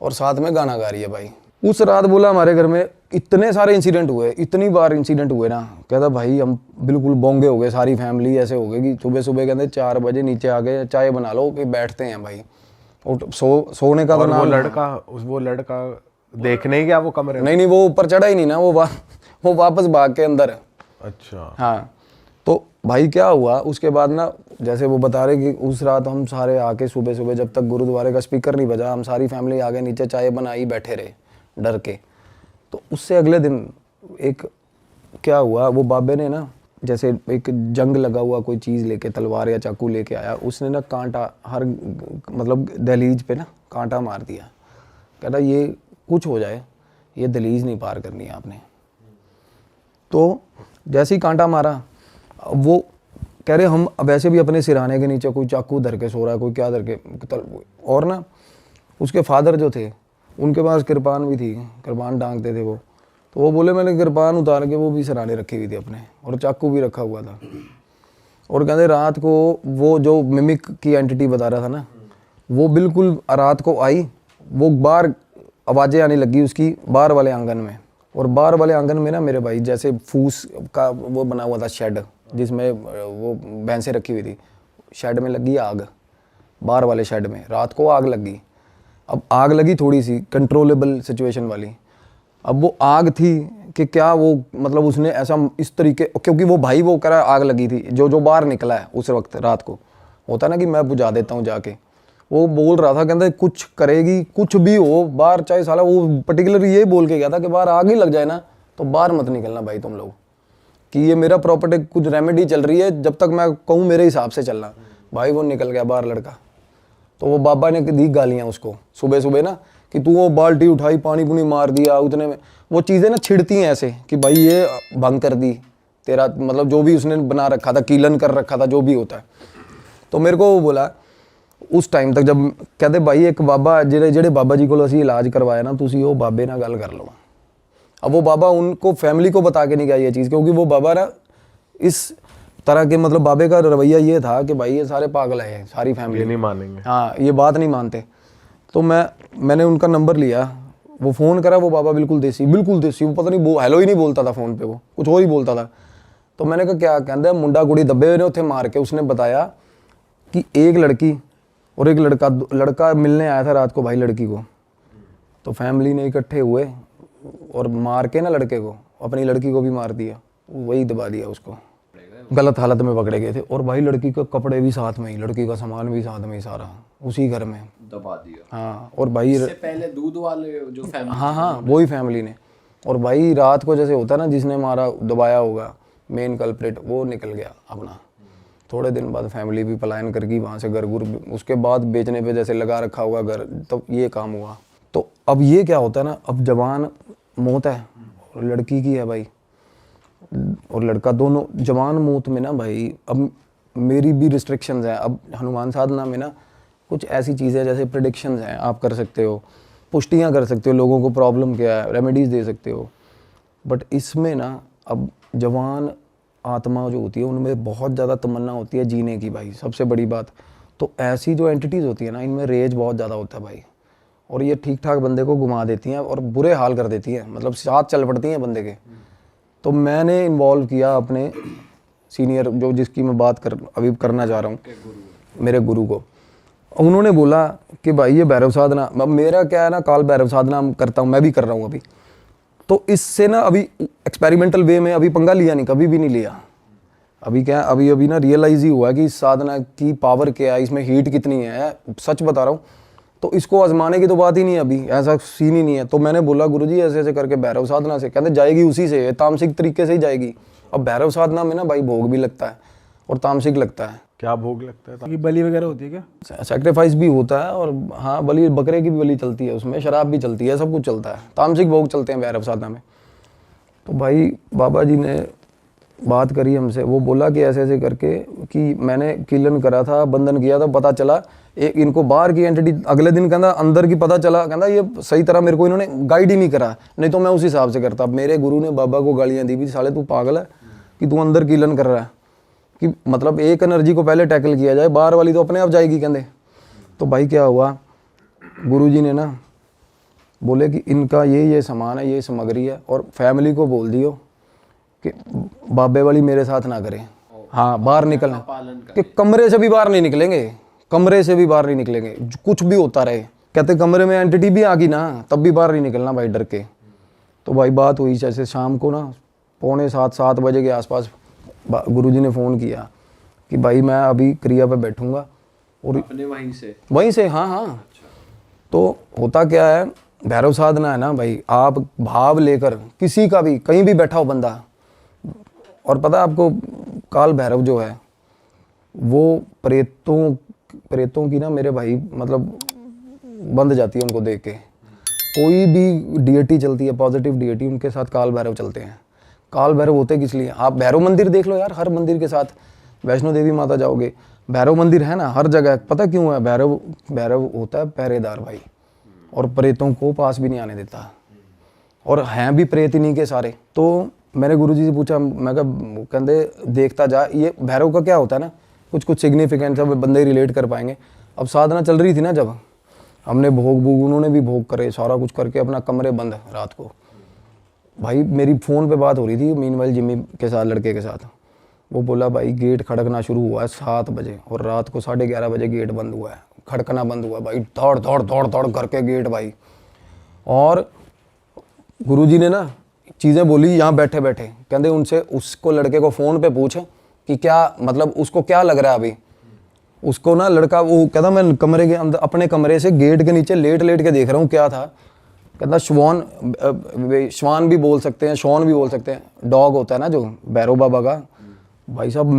और साथ में गाना गा रही है भाई। उस रात बोला हमारे घर में इतने सारे इंसिडेंट हुए, इतनी बार इंसिडेंट हुए ना, कहता भाई हम बिल्कुल बोंगे हो गए, सारी फैमिली ऐसे हो गई कि सुबह सुबह कहते 4 बजे नीचे आ गए, चाय बना लो कि बैठते हैं भाई। और सोने का तो और नाम, वो लड़का देखने ही गया वो कमरे में? नहीं वो ऊपर चढ़ा ही नहीं ना, वो वापस भाग के अंदर। अच्छा। हाँ, तो भाई क्या हुआ उसके बाद ना, जैसे वो बता रहे कि उस रात हम सारे आके सुबह सुबह, जब तक गुरुद्वारे का स्पीकर नहीं बजा, हम सारी फैमिली आगे नीचे चाय बनाई बैठे रहे डर के। तो उससे अगले दिन एक क्या हुआ, वो बाबे ने ना जैसे एक जंग लगा हुआ कोई चीज़ लेके, तलवार या चाकू लेके आया, उसने ना कांटा हर मतलब दहलीज पे ना कांटा मार दिया। कहता ये कुछ हो जाए, ये दहलीज नहीं पार करनी है आपने। तो जैसे ही कांटा मारा, वो कह रहे हम वैसे भी अपने सिरहाने के नीचे कोई चाकू धर के सो रहा है, कोई क्या धर के, और ना उसके फादर जो थे उनके पास कृपान भी थी, कृपान डांगते थे वो। तो वो बोले मैंने कृपान उतार के वो भी सिरहाने रखी हुई थी अपने, और चाकू भी रखा हुआ था। और कहते रात को वो जो मिमिक की एंटिटी बता रहा था ना, वो बिल्कुल रात को आई, वो बाहर आवाज़ें आने लगी उसकी बाहर वाले आंगन में। और बाहर वाले आंगन में ना मेरे भाई जैसे फूस का वो बना हुआ था शेड, जिसमें वो भैंसें रखी हुई थी, शेड में लगी आग, बाहर वाले शेड में रात को आग लगी। अब आग लगी थोड़ी सी कंट्रोलेबल सिचुएशन वाली। अब वो आग थी कि क्या वो मतलब उसने ऐसा इस तरीके, क्योंकि वो भाई वो करा आग लगी थी, जो बाहर निकला है उस वक्त रात को, होता ना कि मैं बुझा देता हूँ जाके, वो बोल रहा था कहता कुछ करेगी, कुछ भी हो बाहर, चाहे साला वो पर्टिकुलर ये बोल के गया था कि बाहर आग ही लग जाए ना तो बाहर मत निकलना भाई तुम लोग, कि ये मेरा प्रॉपर्टी कुछ रेमेडी चल रही है, जब तक मैं कहूँ मेरे हिसाब से चलना। भाई वो निकल गया बाहर लड़का। तो वो बाबा ने दी गालियाँ उसको सुबह सुबह ना, कि तू वो बाल्टी उठाई पानी पुनी मार दिया, उतने में वो चीज़ें ना छिड़ती हैं ऐसे कि भाई ये भंग कर दी तेरा, मतलब जो भी उसने बना रखा था, कीलन कर रखा था, जो भी होता है। तो मेरे को वो बोला उस टाइम तक, जब कहते भाई एक बाबा जेड़े बाबा जी को असी इलाज करवाया ना, तुसी वो बाबे ना गल कर लो। अब वो बाबा उनको फैमिली को बता के नहीं गया ये चीज़, क्योंकि वो बाबा ना इस तरह के, मतलब बाबे का रवैया ये था कि भाई ये सारे पागल है, सारी फैमिली नहीं मानेंगे, हाँ ये बात नहीं मानते। तो मैंने उनका नंबर लिया, वो फ़ोन करा, वो बाबा बिल्कुल देसी, वो पता नहीं वो हेलो ही नहीं बोलता था फ़ोन पे, वो कुछ और ही बोलता था। तो मैंने कहा क्या, कहता मुंडा कुड़ी दबे हुए ने उत्थे मार के। उसने बताया कि एक लड़की और एक लड़का मिलने आया था रात को भाई लड़की को, तो फैमिली ने इकट्ठे हुए और मार के ना लड़के को, अपनी लड़की को भी मार दिया, वही दबा दिया उसको, गलत हालत में पकड़े गए थे। और भाई लड़की के कपड़े भी साथ में ही, लड़की का सामान भी साथ में ही, सारा उसी घर में दबा दिया। हाँ, और भाई इससे पहले दूध वाले जो फैमिली, हाँ वही फैमिली ने। और भाई रात को जैसे होता ना, जिसने मारा दबाया होगा मेन कल्प्रिट, वो निकल गया अपना। थोड़े दिन बाद फैमिली भी पलायन कर गई वहाँ से, घर गुर उसके बाद बेचने पे जैसे लगा रखा होगा घर, तो ये काम हुआ। तो अब ये क्या होता है ना, अब जवान मौत है और लड़की की है भाई, और लड़का, दोनों जवान मौत में ना भाई, अब मेरी भी रिस्ट्रिक्शंस हैं। अब हनुमान साधना में ना कुछ ऐसी चीज़ें जैसे प्रेडिक्शंस हैं, आप कर सकते हो, पुष्टियाँ कर सकते हो, लोगों को प्रॉब्लम क्या है, रेमेडीज़ दे सकते हो। बट इसमें ना अब जवान आत्मा जो होती है उनमें बहुत ज़्यादा तमन्ना होती है जीने की भाई, सबसे बड़ी बात। तो ऐसी जो एंटिटीज़ होती है ना, इनमें रेज बहुत ज़्यादा होता है भाई, और ये ठीक ठाक बंदे को घुमा देती हैं और बुरे हाल कर देती हैं, मतलब साथ चल पड़ती हैं बंदे के। तो मैंने इन्वॉल्व किया अपने सीनियर, जो जिसकी मैं बात अभी करना चाह रहा हूँ, मेरे गुरु को। उन्होंने बोला कि भाई ये भैरव साधना, अब मेरा क्या है ना, काल भैरव साधना करता हूँ, मैं भी कर रहा हूँ अभी। तो इससे ना अभी एक्सपेरिमेंटल वे में अभी पंगा लिया नहीं, कभी भी नहीं लिया। अभी क्या, अभी ना रियलाइज ही हुआ कि इस साधना की पावर क्या है, इसमें हीट कितनी है, सच बता रहा हूँ। तो इसको आजमाने की तो बात ही नहीं है, अभी ऐसा सीन ही नहीं है। तो मैंने बोला गुरुजी ऐसे ऐसे करके भैरव साधना से, कहते जाएगी उसी से, तामसिक तरीके से ही जाएगी। अब भैरव साधना में ना भाई भोग भी लगता है और तामसिक लगता है। क्या भोग लगता है? ये बलि वगैरह होती है क्या? सैक्रिफाइस भी होता है और हाँ बलि, बकरे की भी बलि चलती है उसमें, शराब भी चलती है, सब कुछ चलता है, तामसिक भोग चलते हैं भैरव साधना में। तो भाई बाबा जी ने बात करी हमसे, वो बोला कि ऐसे ऐसे करके, कि मैंने कीलन करा था, बंधन किया था, पता चला एक इनको बाहर की एंटिटी, अगले दिन कहता अंदर की पता चला, कहता ये सही तरह मेरे को इन्होंने गाइड ही नहीं करा, नहीं तो मैं उस हिसाब से करता। मेरे गुरु ने बाबा को गालियाँ दी भी, साले तू पागल है कि तू अंदर कीलन कर रहा है, कि मतलब एक एनर्जी को पहले टैकल किया जाए, बाहर वाली तो अपने आप जाएगी कहते। तो भाई क्या हुआ, गुरुजी ने ना बोले कि इनका ये सामान है, ये सामग्री है, और फैमिली को बोल दियो कि बाबे वाली मेरे साथ ना करें। हाँ बाहर निकलना, कि कमरे से भी बाहर नहीं निकलेंगे, कमरे से भी बाहर नहीं निकलेंगे, कुछ भी होता रहे। कहते कमरे में एंटिटी भी आ गई ना, तब भी बाहर नहीं निकलना भाई डर के। तो भाई बात हुई जैसे शाम को ना 6:45-7 बजे के आसपास गुरुजी ने फ़ोन किया कि भाई मैं अभी क्रिया पे बैठूंगा, और अपने वहीं से हाँ। तो होता क्या है, भैरव साधना है ना भाई, आप भाव लेकर किसी का भी कहीं भी बैठा हो बंदा, और पता है आपको काल भैरव जो है वो प्रेतों की ना मेरे भाई मतलब बंद जाती है उनको देख के। कोई भी डीएटी चलती है, पॉजिटिव डीएटी, उनके साथ काल भैरव चलते हैं। काल भैरव होते किस लिए, आप भैरव मंदिर देख लो यार, हर मंदिर के साथ, वैष्णो देवी माता जाओगे भैरव मंदिर है ना हर जगह। पता क्यों है, भैरव होता है पहरेदार भाई, और प्रेतों को पास भी नहीं आने देता, और हैं भी प्रेत इन्हीं के सारे। तो मैंने गुरुजी से पूछा, मैं कहा कहते देखता जा, ये भैरव का क्या होता है ना, कुछ सिग्निफिकेंट सब बंदे रिलेट कर पाएंगे। अब साधना चल रही थी ना, जब हमने भोग उन्होंने भी भोग करे, सारा कुछ करके अपना कमरे बंद रात को। भाई मेरी फ़ोन पे बात हो रही थी मीनवाइल जिम्मी के साथ, लड़के के साथ। वो बोला भाई गेट खड़कना शुरू हुआ है 7 बजे, और रात को 11:30 बजे गेट बंद हुआ है, खड़कना बंद हुआ भाई, दौड़ करके गेट भाई। और गुरुजी ने ना चीज़ें बोली यहाँ बैठे बैठे, कहते उनसे उसको लड़के को फ़ोन पे पूछ कि क्या मतलब उसको क्या लग रहा है अभी। उसको ना लड़का वो कहता मैं कमरे के अंदर अपने कमरे से गेट के नीचे लेट के देख रहा हूँ क्या था। कहता श्वान भी बोल सकते हैं, शॉन भी बोल सकते हैं। डॉग होता है ना जो भैरव बाबा का, भाई साहब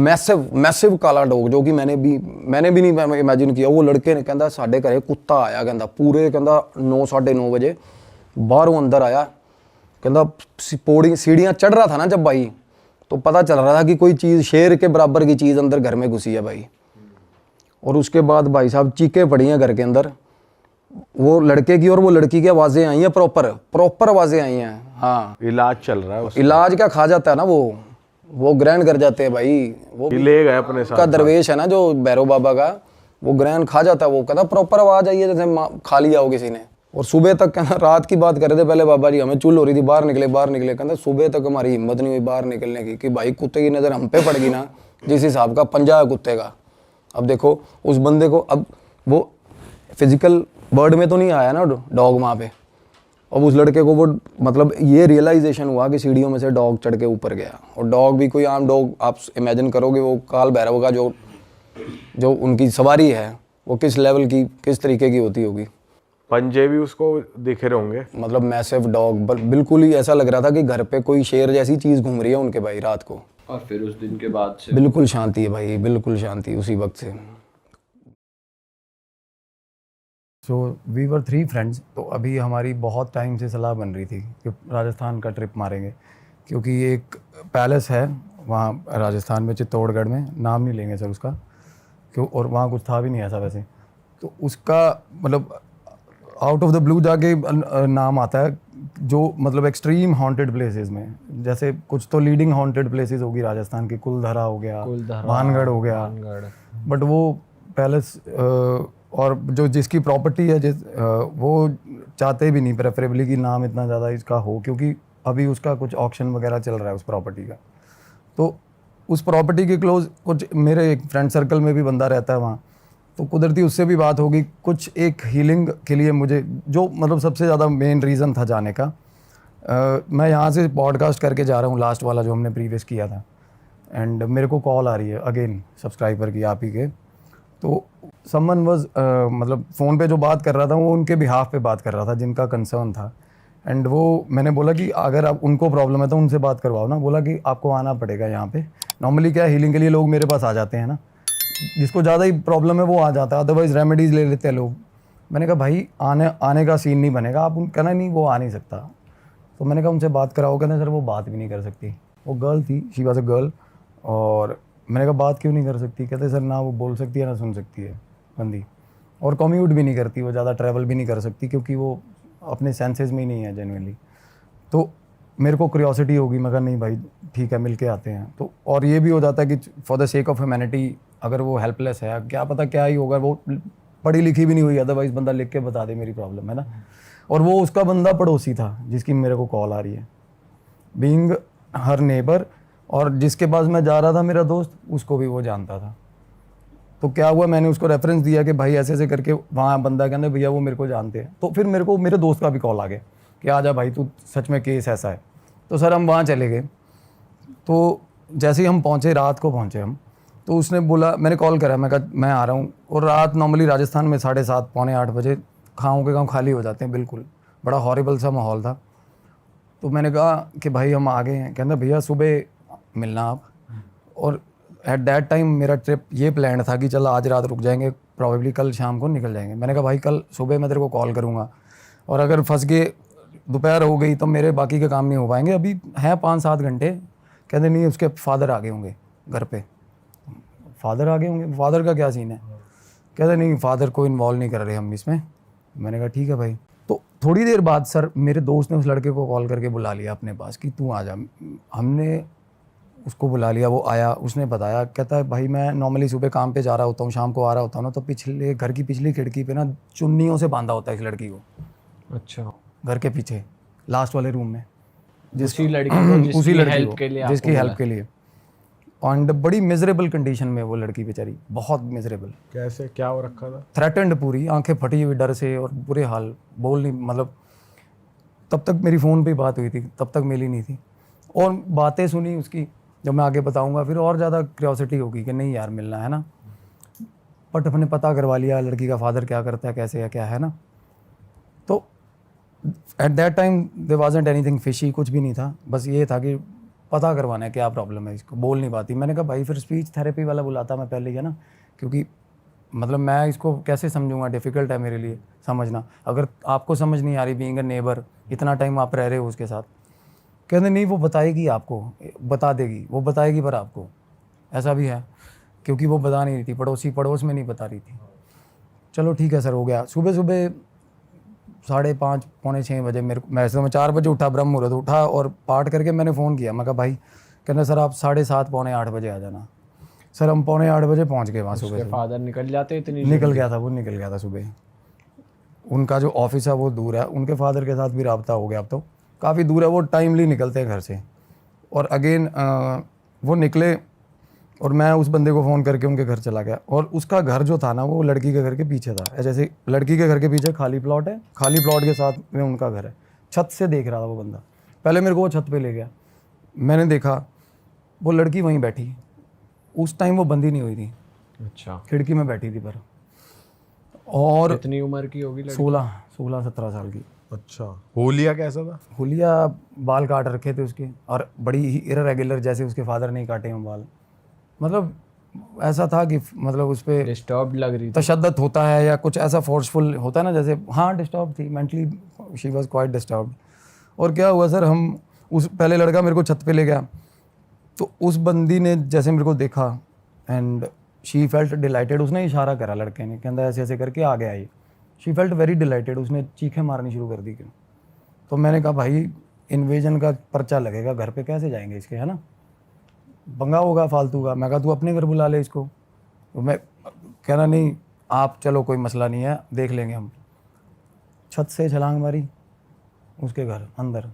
मैसिव काला डॉग, जो कि मैंने भी नहीं इमेजिन किया। वो लड़के ने कहता साढ़े घरे कुत्ता आया, कहता पूरे कहता 9-9:30 बजे बाहरों अंदर आया। कहता पौड़ी सीढ़ियाँ चढ़ रहा था ना जब भाई, तो पता चल रहा था कि कोई चीज़ शेर के बराबर की चीज़ अंदर घर में घुसी है भाई। और उसके बाद भाई साहब चीखें पड़ी हैं घर के अंदर, वो लड़के की और वो लड़की की आवाज़ें आई हैं, प्रॉपर आवाज़ें आई हैं। हाँ इलाज चल रहा है उसका। इलाज क्या खा जाता है ना, वो ग्रहण कर जाते हैं भाई। वो ले गए अपने साथ का दरवेश है ना जो भैरव बाबा का, वो ग्रहण खा जाता है। वो कहता प्रॉपर आवाज़ आई है जैसे खा लिया हो किसी ने। और सुबह तक कहना, रात की बात कर रहे थे पहले बाबा जी, हमें चुल हो रही थी बाहर निकले। कहता सुबह तक हमारी हिम्मत नहीं हुई बाहर निकलने की, कि भाई कुत्ते की नज़र हम पे पड़ गई ना, जिस हिसाब का पंजा है कुत्ते का। अब देखो उस बंदे को, अब वो फिजिकल बर्ड में तो नहीं आया ना डॉग वहाँ पे। अब उस लड़के को वो मतलब ये रियलाइजेशन हुआ कि सीढ़ियों में से डॉग चढ़ के ऊपर गया। और डॉग भी कोई आम डॉग, आप इमेजिन करोगे वो काल भैरव का जो उनकी सवारी है वो किस लेवल की, किस तरीके की होती होगी। पंजे भी उसको दिख रहे होंगे, मतलब मैसिव डॉग, बिल्कुल ही ऐसा लग रहा था कि घर पे कोई शेर जैसी चीज़ घूम रही है उनके भाई रात को। और फिर उस दिन के बाद से बिल्कुल शांति है भाई, बिल्कुल शांति उसी वक्त से। So we were 3 friends. तो अभी हमारी बहुत टाइम से सलाह बन रही थी कि राजस्थान का ट्रिप मारेंगे, क्योंकि एक पैलेस है वहाँ राजस्थान में, चित्तौड़गढ़ में, नाम नहीं लेंगे सर उसका क्यों, और वहाँ कुछ था भी नहीं ऐसा वैसे। तो उसका मतलब आउट ऑफ द ब्लू जाके नाम आता है, जो मतलब एक्सट्रीम हॉन्टेड प्लेसेस में, जैसे कुछ तो लीडिंग हॉन्टेड प्लेसेस होगी राजस्थान की, कुलधरा हो गया, भानगढ़ हो गया, बट वो पैलेस और जो जिसकी प्रॉपर्टी है वो चाहते भी नहीं प्रेफरेबली कि नाम इतना ज़्यादा इसका हो, क्योंकि अभी उसका कुछ ऑक्शन वगैरह चल रहा है उस प्रॉपर्टी का। तो उस प्रॉपर्टी के क्लोज कुछ मेरे एक फ्रेंड सर्कल में भी बंदा रहता है वहाँ, तो कुदरती उससे भी बात होगी कुछ एक हीलिंग के लिए मुझे, जो मतलब सबसे ज़्यादा मेन रीज़न था जाने का। मैं यहाँ से पॉडकास्ट करके जा रहा हूँ, लास्ट वाला जो हमने प्रीवियस किया था, एंड मेरे को कॉल आ रही है अगेन सब्सक्राइबर की, आप ही के। तो समवन वाज मतलब फ़ोन पे जो बात कर रहा था वो उनके बिहाफ पे बात कर रहा था जिनका कंसर्न था। एंड वो मैंने बोला कि अगर आप उनको प्रॉब्लम है तो उनसे बात करवाओ ना। बोला कि आपको आना पड़ेगा यहाँ पे। नॉर्मली क्या हीलिंग के लिए लोग मेरे पास आ जाते हैं ना, जिसको ज़्यादा ही प्रॉब्लम है वो आ जाता है, अदरवाइज़ रेमेडीज़ ले लेते हैं लोग। मैंने कहा भाई आने का सीन नहीं बनेगा, आप कहना नहीं वो आ नहीं सकता। तो मैंने कहा उनसे बात कराओ। कहते सर वो बात भी नहीं कर सकती। वो गर्ल थी, शी वाज अ गर्ल। और मैंने कहा बात क्यों नहीं कर सकती? कहते सर ना वो बोल सकती है ना सुन सकती है बंदी, और कम्यूट भी नहीं करती, वो ज़्यादा ट्रैवल भी नहीं कर सकती क्योंकि वो अपने सेंसेस में ही नहीं है जेन्युइनली। तो मेरे को क्यूरियोसिटी होगी, मैं कहा नहीं भाई ठीक है मिल के आते हैं। तो और ये भी हो जाता है कि for the sake of humanity, अगर वो हेल्पलेस है, क्या पता क्या ही होगा, वो पढ़ी लिखी भी नहीं हुई, अदरवाइज़ बंदा लिख के बता दे मेरी प्रॉब्लम है ना। और वो उसका बंदा पड़ोसी था जिसकी मेरे को कॉल आ रही है, बीइंग हर नेबर, और जिसके पास मैं जा रहा था मेरा दोस्त, उसको भी वो जानता था। तो क्या हुआ, मैंने उसको रेफरेंस दिया कि भाई ऐसे ऐसे करके वहाँ बंदा कहते भैया वो मेरे को जानते हैं। तो फिर मेरे को मेरे दोस्त का भी कॉल आ गया कि आजा भाई तू, सच में केस ऐसा है। तो सर हम वहाँ चले गए। तो जैसे ही हम पहुँचे, रात को पहुँचे हम, तो उसने बोला, मैंने कॉल करा, मैं कहा मैं आ रहा हूँ। और रात नॉर्मली राजस्थान में 7:30 पौने 8 बजे खाओं के गाँव खाली हो जाते हैं बिल्कुल, बड़ा हॉरिबल सा माहौल था। तो मैंने कहा कि भाई हम आ गए हैं। कहते भैया सुबह मिलना आप। और एट दैट टाइम मेरा ट्रिप ये प्लान था कि चल आज रात रुक जाएंगे, प्रॉबेबली कल शाम को निकल जाएंगे। मैंने कहा भाई कल सुबह मैं तेरे को कॉल करूँगा, और अगर फंस गए दोपहर हो गई तो मेरे बाकी के काम नहीं हो पाएंगे, अभी हैं 5-7 घंटे। कहते नहीं उसके फादर आ गए होंगे घर पे। फादर आ गए होंगे, फादर का क्या सीन है? कहते नहीं फादर को इन्वॉल्व नहीं कर रहे हम इसमें। मैंने कहा ठीक है भाई। तो थोड़ी देर बाद सर मेरे दोस्त ने उस लड़के को कॉल करके बुला लिया अपने पास कि तू आ जा। हमने उसको बुला लिया, वो आया, उसने बताया। कहता है भाई मैं नॉर्मली सुबह काम पे जा रहा होता हूँ, शाम को आ रहा होता हूँ ना, तो पिछले घर की पिछली खिड़की पे ना चुन्नियों से बांधा होता है इस लड़की को। अच्छा, घर के पीछे लास्ट वाले रूम में उसी लड़की को उसी लड़की हेल्प को के लिए जिसकी आपको हेल्प के लिए। एंड बड़ी मिजरेबल कंडीशन में वो लड़की बेचारी, बहुत मिजरेबल, कैसे क्या हो रखा था? थ्रेटेंड, पूरी आंखें फटी हुई डर से, और बुरे हाल, बोल नहीं, मतलब तब तक मेरी फ़ोन पे बात हुई थी, तब तक मिली नहीं थी। और बातें सुनी उसकी, जब मैं आगे बताऊंगा फिर और ज़्यादा क्यूरियोसिटी होगी कि नहीं यार मिलना है ना। बट अपने पता करवा लिया लड़की का फादर क्या करता है, कैसे है, क्या है ना। तो at that time there wasn't anything fishy, कुछ भी नहीं था, बस ये था कि पता करवाना है क्या प्रॉब्लम है इसको, बोल नहीं पाती। मैंने कहा भाई फिर स्पीच थेरेपी वाला बुलाता मैं पहले ही, है ना, क्योंकि मतलब मैं इसको कैसे समझूंगा, डिफ़िकल्ट है मेरे लिए समझना। अगर आपको समझ नहीं आ रही, बीइंग अ नेबर, इतना टाइम आप रह रहे हो उसके साथ। कहते नहीं वो बताएगी आपको, बता देगी, वो बताएगी पर आपको। ऐसा भी है, क्योंकि वो बता नहीं रही थी, पड़ोस में नहीं बता रही थी। चलो ठीक है सर, हो गया। सुबह 5:30 पौने 6 बजे मैं 4 बजे उठा, ब्रह्म मुहूर्त उठा, और पाठ करके मैंने फ़ोन किया। मैं कहा भाई, कहना सर आप 7:30 पौने 8 बजे आ जाना। सर हम पौने 8 बजे पहुँच गए वहाँ सुबह। फादर निकल जाते इतनी निकल गया था, वो निकल गया था सुबह। उनका जो ऑफिस है वो दूर है, उनके फादर के साथ भी रब्ता हो गया, अब तो काफ़ी दूर है, वो टाइमली निकलते हैं घर से। और अगेन वो निकले, और मैं उस बंदे को फ़ोन करके उनके घर चला गया। और उसका घर जो था ना, वो लड़की के घर के पीछे था। जैसे लड़की के घर के पीछे खाली प्लॉट है, खाली प्लॉट के साथ में उनका घर है। छत से देख रहा था वो बंदा। पहले मेरे को वो छत पे ले गया, मैंने देखा वो लड़की वहीं बैठी। उस टाइम वो बंदी नहीं हुई थी, अच्छा, खिड़की में बैठी थी पर। और कितनी उम्र की होगी लड़की? 16-17 साल की। अच्छा, होलिया कैसा था? हुलिया बाल काट रखे थे उसके, और बड़ी ही इरेगुलर, जैसे उसके फादर नहीं काटे हैं बाल। मतलब ऐसा था कि मतलब उस पर डिस्टर्ब लग रही थी। तशद्दुद होता है या कुछ ऐसा फोर्सफुल होता है ना, जैसे हाँ डिस्टर्ब थी mentally, she was quite disturbed. और क्या हुआ सर, हम उस पहले लड़का मेरे को छत पे ले गया, तो उस बंदी ने जैसे मेरे को देखा, एंड शी फेल्ट डिलाइटेड। उसने इशारा करा लड़के ने, कहता ऐसे ऐसे करके आ गया ये। शी फेल्ट वेरी डिलाइटेड, उसने चीखें मारनी शुरू कर दी। क्यों? तो मैंने कहा भाई इन्वेजन का पर्चा लगेगा घर पे, कैसे जाएंगे इसके, है ना, पंगा होगा फालतू का। मैं कहा तू अपने घर बुला ले इसको। तो मैं कहना नहीं, आप चलो कोई मसला नहीं है, देख लेंगे हम। छत से छलांग मारी उसके घर अंदर।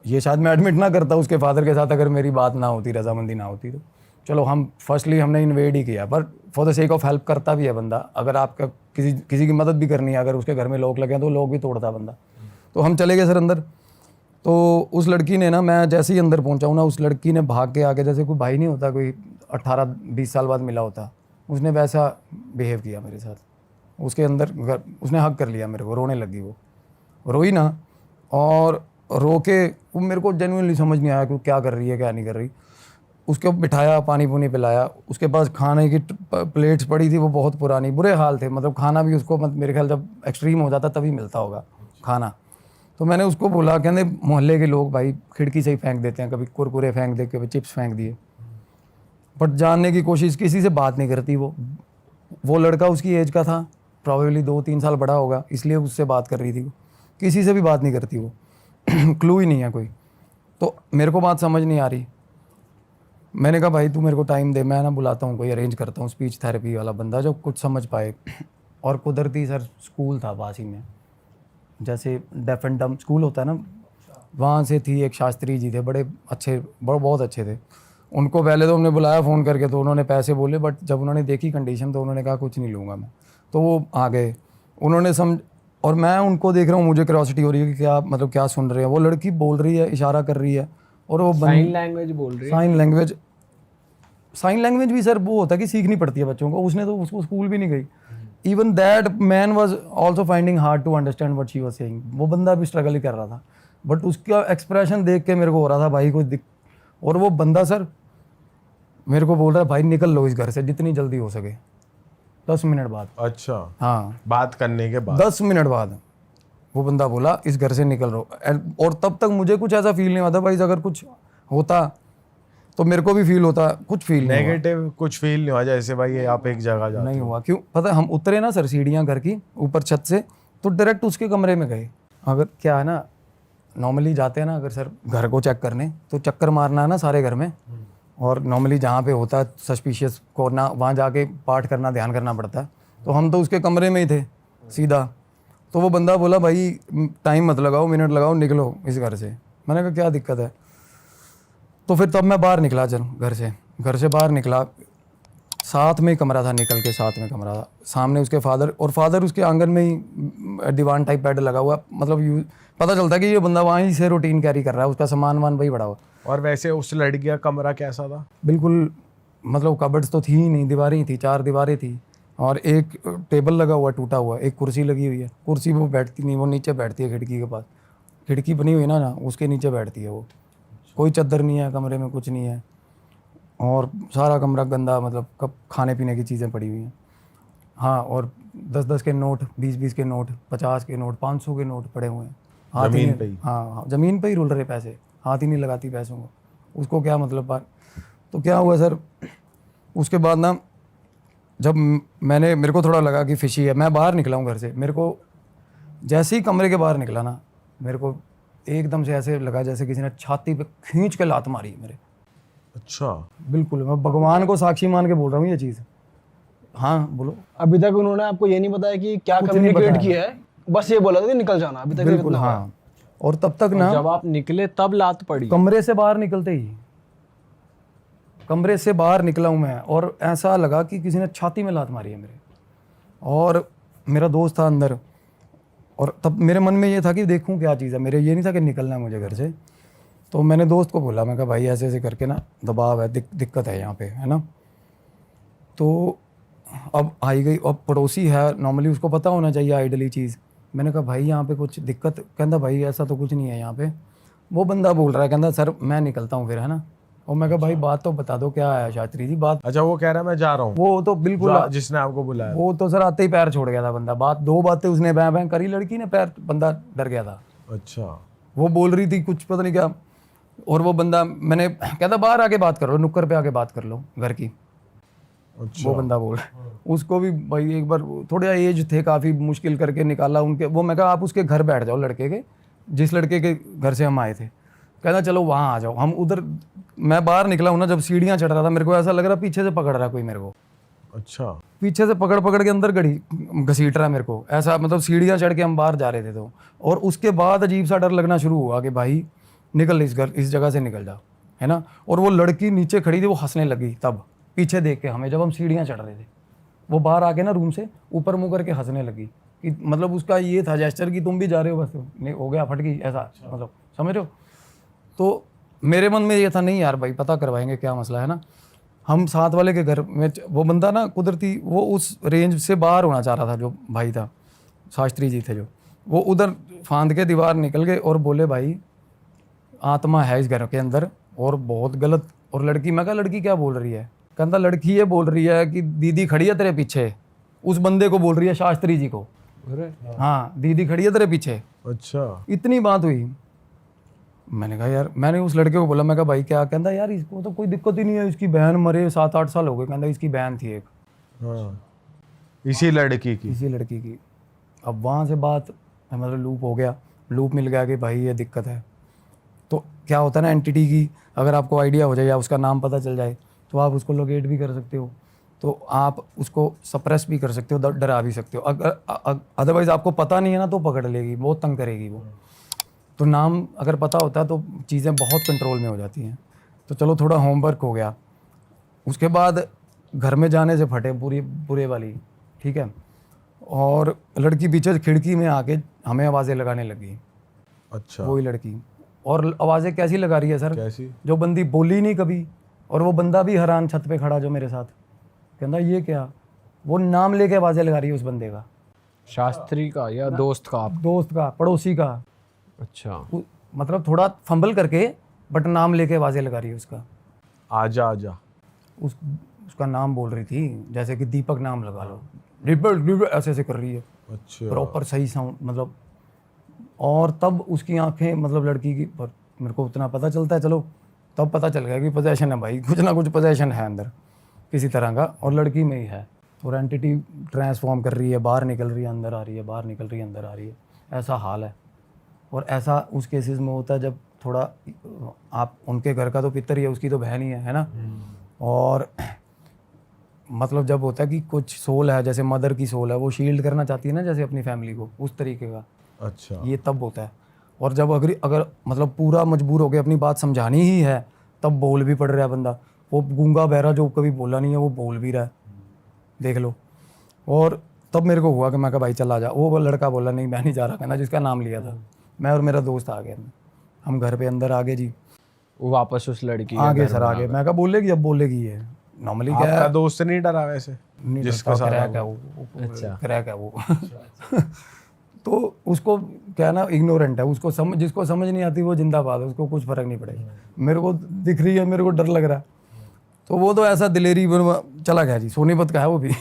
ये शायद मैं एडमिट ना करता उसके फादर के साथ अगर मेरी बात ना होती, रजामंदी ना होती। तो चलो हम फर्स्टली हमने इन्वेड ही किया, पर for the sake of help करता भी है बंदा। अगर आपका किसी की मदद भी करनी है, अगर उसके घर में लोग लगे हैं तो लोग भी तोड़ता बंदा। तो हम चले गए सर अंदर। तो उस लड़की ने ना, मैं जैसे ही अंदर पहुंचा हूँ ना, उस लड़की ने भाग के आके, जैसे कोई भाई नहीं होता, कोई 18-20 साल बाद मिला होता, उसने वैसा बिहेव किया मेरे साथ। उसके अंदर उसने हक कर लिया मेरे को, रोने लगी। वो रोई ना, और रो के वो मेरे को जेन्युइनली समझ नहीं आया कि वो क्या कर रही है क्या नहीं कर रही। उसको बिठाया, पानी पुनी पिलाया। उसके पास खाने की प्लेट्स पड़ी थी, वो बहुत पुरानी, बुरे हाल थे। मतलब खाना भी उसको मेरे ख्याल जब एक्सट्रीम हो जाता तभी मिलता होगा खाना। तो मैंने उसको बोला, कहते मोहल्ले के लोग भाई खिड़की से ही फेंक देते हैं, कभी कुरकुरे फेंक दे, कभी चिप्स फेंक दिए, बट जानने की कोशिश, किसी से बात नहीं करती। वो लड़का उसकी एज का था, प्रॉबेबली 2-3 साल बड़ा होगा, इसलिए उससे बात कर रही थी। वो किसी से भी बात नहीं करती, वो क्लू ही नहीं है कोई। तो मेरे को बात समझ नहीं आ रही। मैंने कहा भाई तू मेरे को टाइम दे, मैं ना बुलाता हूँ, कोई अरेंज करता हूँ, स्पीच थेरेपी वाला बंदा जो कुछ समझ पाए। और कुदरती सर स्कूल था पास ही में, जैसे डेफ एंड डम स्कूल होता है ना, वहाँ से थी। एक शास्त्री जी थे, बड़े अच्छे, बहुत अच्छे थे। उनको पहले तो हमने बुलाया फ़ोन करके, तो उन्होंने पैसे बोले, बट जब उन्होंने देखी कंडीशन तो उन्होंने कहा कुछ नहीं लूँगा मैं। तो वो आ गए, उन्होंने और मैं उनको देख रहा हूँ, मुझे क्यूरियोसिटी हो रही है कि क्या मतलब क्या सुन रहे हैं। वो लड़की बोल रही है, इशारा कर रही है, और वो साइन लैंग्वेज बोल रही है। साइन लैंग्वेज भी सर वो होता है कि सीखनी पड़ती है बच्चों को। उसने तो उसको स्कूल भी नहीं गई। Even that man was also finding hard to understand what she was saying. वो बंदा भी स्ट्रगल ही कर रहा था, बट उसका एक्सप्रेशन देख के मेरे को हो रहा था भाई कोई और वो बंदा सर मेरे को बोल रहा है भाई निकल लो इस घर से जितनी जल्दी हो सके। 10 मिनट बाद। अच्छा, हाँ, बात करने के बाद 10 मिनट बाद वो बंदा बोला इस घर से निकल रहो। और तब तक मुझे कुछ ऐसा फील नहीं होता भाई, अगर कुछ होता तो मेरे को भी फील होता, कुछ फील नहीं हुआ। नेगेटिव कुछ फील नहीं हुआ जैसे भाई आप एक जगह जाते नहीं हुआ। क्यों पता है, हम उतरे ना सर सीढ़ियाँ घर की ऊपर छत से, तो डायरेक्ट उसके कमरे में गए। अगर क्या है ना, नॉर्मली जाते हैं ना अगर सर घर को चेक करने, तो चक्कर मारना है ना सारे घर में, और नॉर्मली जहाँ पे होता है सस्पिशियस कॉर्नर, वहाँ जाके पाठ करना, ध्यान करना पड़ता है। तो हम तो उसके कमरे में ही थे सीधा। तो वो बंदा बोला भाई टाइम मत लगाओ, मिनट लगाओ, निकलो इस घर से। मैंने कहा क्या दिक्कत है। तो फिर तब मैं बाहर निकला, चल घर से बाहर निकला। साथ में ही कमरा था, निकल के साथ में कमरा था, सामने उसके फादर उसके आंगन में ही दीवान टाइप बेड लगा हुआ। मतलब पता चलता है कि ये बंदा वहीं से रूटीन कैरी कर रहा है, उसका सामान वान वही बड़ा हुआ। और वैसे उस लड़की का कमरा कैसा था? बिल्कुल मतलब कबर्ड्स तो थी ही नहीं, दीवारें ही थी, 4 दीवारें थी, और एक टेबल लगा हुआ टूटा हुआ, एक कुर्सी लगी हुई है। कुर्सी वो बैठती नहीं, वो नीचे बैठती है खिड़की के पास, खिड़की बनी हुई है ना उसके नीचे बैठती है वो। कोई चादर नहीं है कमरे में, कुछ नहीं है, और सारा कमरा गंदा, मतलब कब खाने पीने की चीज़ें पड़ी हुई हैं। हाँ, और 10-10 के नोट, 20-20 के नोट, 50 के नोट, 500 के नोट पड़े हुए हैं जमीन पे ही। हाँ, ज़मीन पे ही रुल रहे पैसे, हाथ ही नहीं लगाती पैसों को, उसको क्या मतलब। तो क्या हुआ सर, उसके बाद ना जब मेरे को थोड़ा लगा कि फिशी है, मैं बाहर निकला हूँ घर से। मेरे को जैसे ही कमरे के बाहर निकला ना, मेरे को एकदम से ऐसे लगा जैसे किसी ने छाती पे खींच के लात मारी है मेरे। अच्छा, बिल्कुल, मैं भगवान को साक्षी मान के बोल रहा हूँ ये चीज़। हाँ बोलो। अभी तक उन्होंने आपको ये नहीं बताया कि क्या कुछ नहीं कम्युनिकेट बताया। किया है, बस ये बोला था कि निकल जाना। अभी तक बिल्कुल हाँ। और तब तक ना जब आप निकले तब लात पड़ी? कमरे से बाहर निकलते ही, कमरे से बाहर निकला हूँ मैं, और ऐसा लगा कि किसी ने छाती में लात मारी है मेरे। और मेरा दोस्त था अंदर, और तब मेरे मन में ये था कि देखूं क्या चीज़ है। मेरे ये नहीं था कि निकलना है मुझे घर से। तो मैंने दोस्त को बोला, मैं कहा भाई ऐसे ऐसे करके ना दबाव है, दिक्कत है यहाँ पे, है ना। तो अब आई गई, अब पड़ोसी है, नॉर्मली उसको पता होना चाहिए आइडली चीज़। मैंने कहा भाई यहाँ पे कुछ दिक्कत, कहता भाई ऐसा तो कुछ नहीं है यहाँ पे। वो बंदा बोल रहा है, कहता सर मैं निकलता हूँ फिर, है ना। और मैं कहा भाई बात तो बता दो क्या है शास्त्री जी, बात। अच्छा, वो कह रहा है मैं जा रहा हूँ। वो तो बिल्कुल, जिसने आपको बुलाया वो तो सर आते ही पैर छोड़ गया था बंदा। 2 बातें उसने बैं बैं करी, लड़की ने, पैर बंदा डर गया था। अच्छा, वो बोल रही थी कुछ पता नहीं क्या, और वो बंदा, मैंने कहता बाहर आके बात कर लो, नुक्कर पे आके बात कर लो घर की। अच्छा, वो बंदा बोल, उसको भी भाई एक बार थोड़ा एज थे, काफ़ी मुश्किल करके निकाला उनके। वो मैं कहा आप उसके घर बैठ जाओ, लड़के के, जिस लड़के के घर से हम आए थे। कहता चलो वहाँ आ जाओ। हम उधर, मैं बाहर निकला हूँ ना, जब सीढ़ियाँ चढ़ रहा था, मेरे को ऐसा लग रहा पीछे से पकड़ रहा कोई मेरे को। अच्छा। पीछे से पकड़ पकड़ के अंदर गड़ी घसीट रहा है मेरे को, ऐसा मतलब सीढ़ियाँ चढ़ के हम बाहर जा रहे थे तो। और उसके बाद अजीब सा डर लगना शुरू हुआ कि भाई निकल इस जगह से निकल जा, है ना। और वो लड़की नीचे खड़ी थी, वो हंसने लगी तब पीछे देख के हमें, जब हम सीढ़ियाँ चढ़ रहे थे। वो बाहर आके ना रूम से ऊपर मुँह करके हंसने लगी कि मतलब उसका ये था जेस्चर कि तुम भी जा रहे हो, बस नहीं हो गया, फट गई, ऐसा मतलब समझ रहे हो। तो मेरे मन में ये था नहीं यार भाई पता करवाएंगे क्या मसला है ना। हम साथ वाले के घर में, वो बंदा ना कुदरती वो उस रेंज से बाहर होना चाह रहा था, जो भाई था शास्त्री जी थे जो, वो उधर फांद के दीवार निकल गए और बोले भाई आत्मा है इस घर के अंदर और बहुत गलत। और लड़की, मैं कहा लड़की क्या बोल रही है, कहता लड़की ये बोल रही है कि दीदी खड़ी है तेरे पीछे, उस बंदे को बोल रही है शास्त्री जी को, हाँ दीदी खड़ी है तेरे पीछे। अच्छा। इतनी बात हुई। मैंने कहा यार, मैंने उस लड़के को बोला, मैं कहा भाई क्या, कहता यार इसको तो कोई दिक्कत ही नहीं है, इसकी बहन मरे 7-8 साल हो गए, कहता इसकी बहन थी एक, हाँ, इसी लड़की की। इसी लड़की की। अब वहाँ से बात मतलब लूप हो गया, लूप मिल गया कि भाई ये दिक्कत है। तो क्या होता है ना, एंटिटी की अगर आपको आइडिया हो जाए या उसका नाम पता चल जाए तो आप उसको लोकेट भी कर सकते हो, तो आप उसको सप्रेस भी कर सकते हो, डरा भी सकते हो। अगर अदरवाइज आपको पता नहीं है ना तो पकड़ लेगी, बहुत तंग करेगी वो। तो नाम अगर पता होता है तो चीज़ें बहुत कंट्रोल में हो जाती हैं। तो चलो थोड़ा होमवर्क हो गया। उसके बाद घर में जाने से फटे पूरे वाली, ठीक है। और लड़की पीछे से खिड़की में आके हमें आवाज़ें लगाने लगी। अच्छा। वही लड़की, और आवाज़ें कैसी लगा रही है सर, कैसी? जो बंदी बोली नहीं कभी, और वो बंदा भी हैरान छत पे खड़ा जो मेरे साथ, कहता ये क्या, वो नाम लेके आवाज़ें लगा रही है उस बंदे का, शास्त्री का या दोस्त का? आप दोस्त का, पड़ोसी का। अच्छा। मतलब थोड़ा फंबल करके बट नाम लेके आवाज़ें लगा रही है उसका। आजा आजा। उसका नाम बोल रही थी, जैसे कि दीपक नाम लगा लो, दीपक ऐसे ऐसे कर रही है अच्छा। प्रॉपर सही साउंड मतलब। और तब उसकी आंखें मतलब लड़की की, पर मेरे को उतना पता चलता है, चलो तब पता चल गया कि पोजेशन है भाई, कुछ ना कुछ पोजेशन है अंदर किसी तरह का, और लड़की में ही है। और एंटिटी ट्रांसफॉर्म कर रही है, बाहर निकल रही है, अंदर आ रही है, बाहर निकल रही है, अंदर आ रही है, ऐसा हाल है। और ऐसा उस केसेस में होता है जब थोड़ा आप, उनके घर का तो पितर ही है, उसकी तो बहन ही है ना। और मतलब जब होता है कि कुछ सोल है, जैसे मदर की सोल है, वो शील्ड करना चाहती है ना जैसे अपनी फैमिली को, उस तरीके का अच्छा। ये तब होता है। और जब अगर मतलब पूरा मजबूर हो के अपनी बात समझानी ही है, तब बोल भी पड़ रहा है बंदा, वो गूंगा बहरा जो कभी बोला नहीं है वो बोल भी रहा है, देख लो। और तब मेरे को हुआ कि मैं कहा भाई चला जा। वो लड़का बोला नहीं मैं नहीं जा रहा, कहना जिसका नाम लिया था। मैं और मेरा दोस्त आ गए, हम घर पे अंदर आ गए जी, वो वापस उस लड़की के आगे घर सर आगे। मैं कहा बोलेगी, अब बोलेगी ये नॉर्मली क्या आपका है, दोस्त नहीं डरा वैसे? नहीं जिसका डरता, सारा क्रैक है वो, अच्छा। क्रैक है वो। तो उसको क्या ना, इग्नोरेंट है, उसको जिसको समझ नहीं आती वो जिंदाबाद है, उसको कुछ फर्क नहीं पड़ेगा। मेरे को दिख रही है, मेरे को डर लग रहा है, तो वो तो ऐसा दिलेरी चला गया जी, सोनीपत का है वो भी।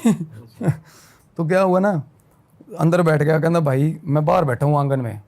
तो क्या हुआ ना, अंदर बैठ गया, कहना भाई मैं बाहर बैठा हूँ आंगन में,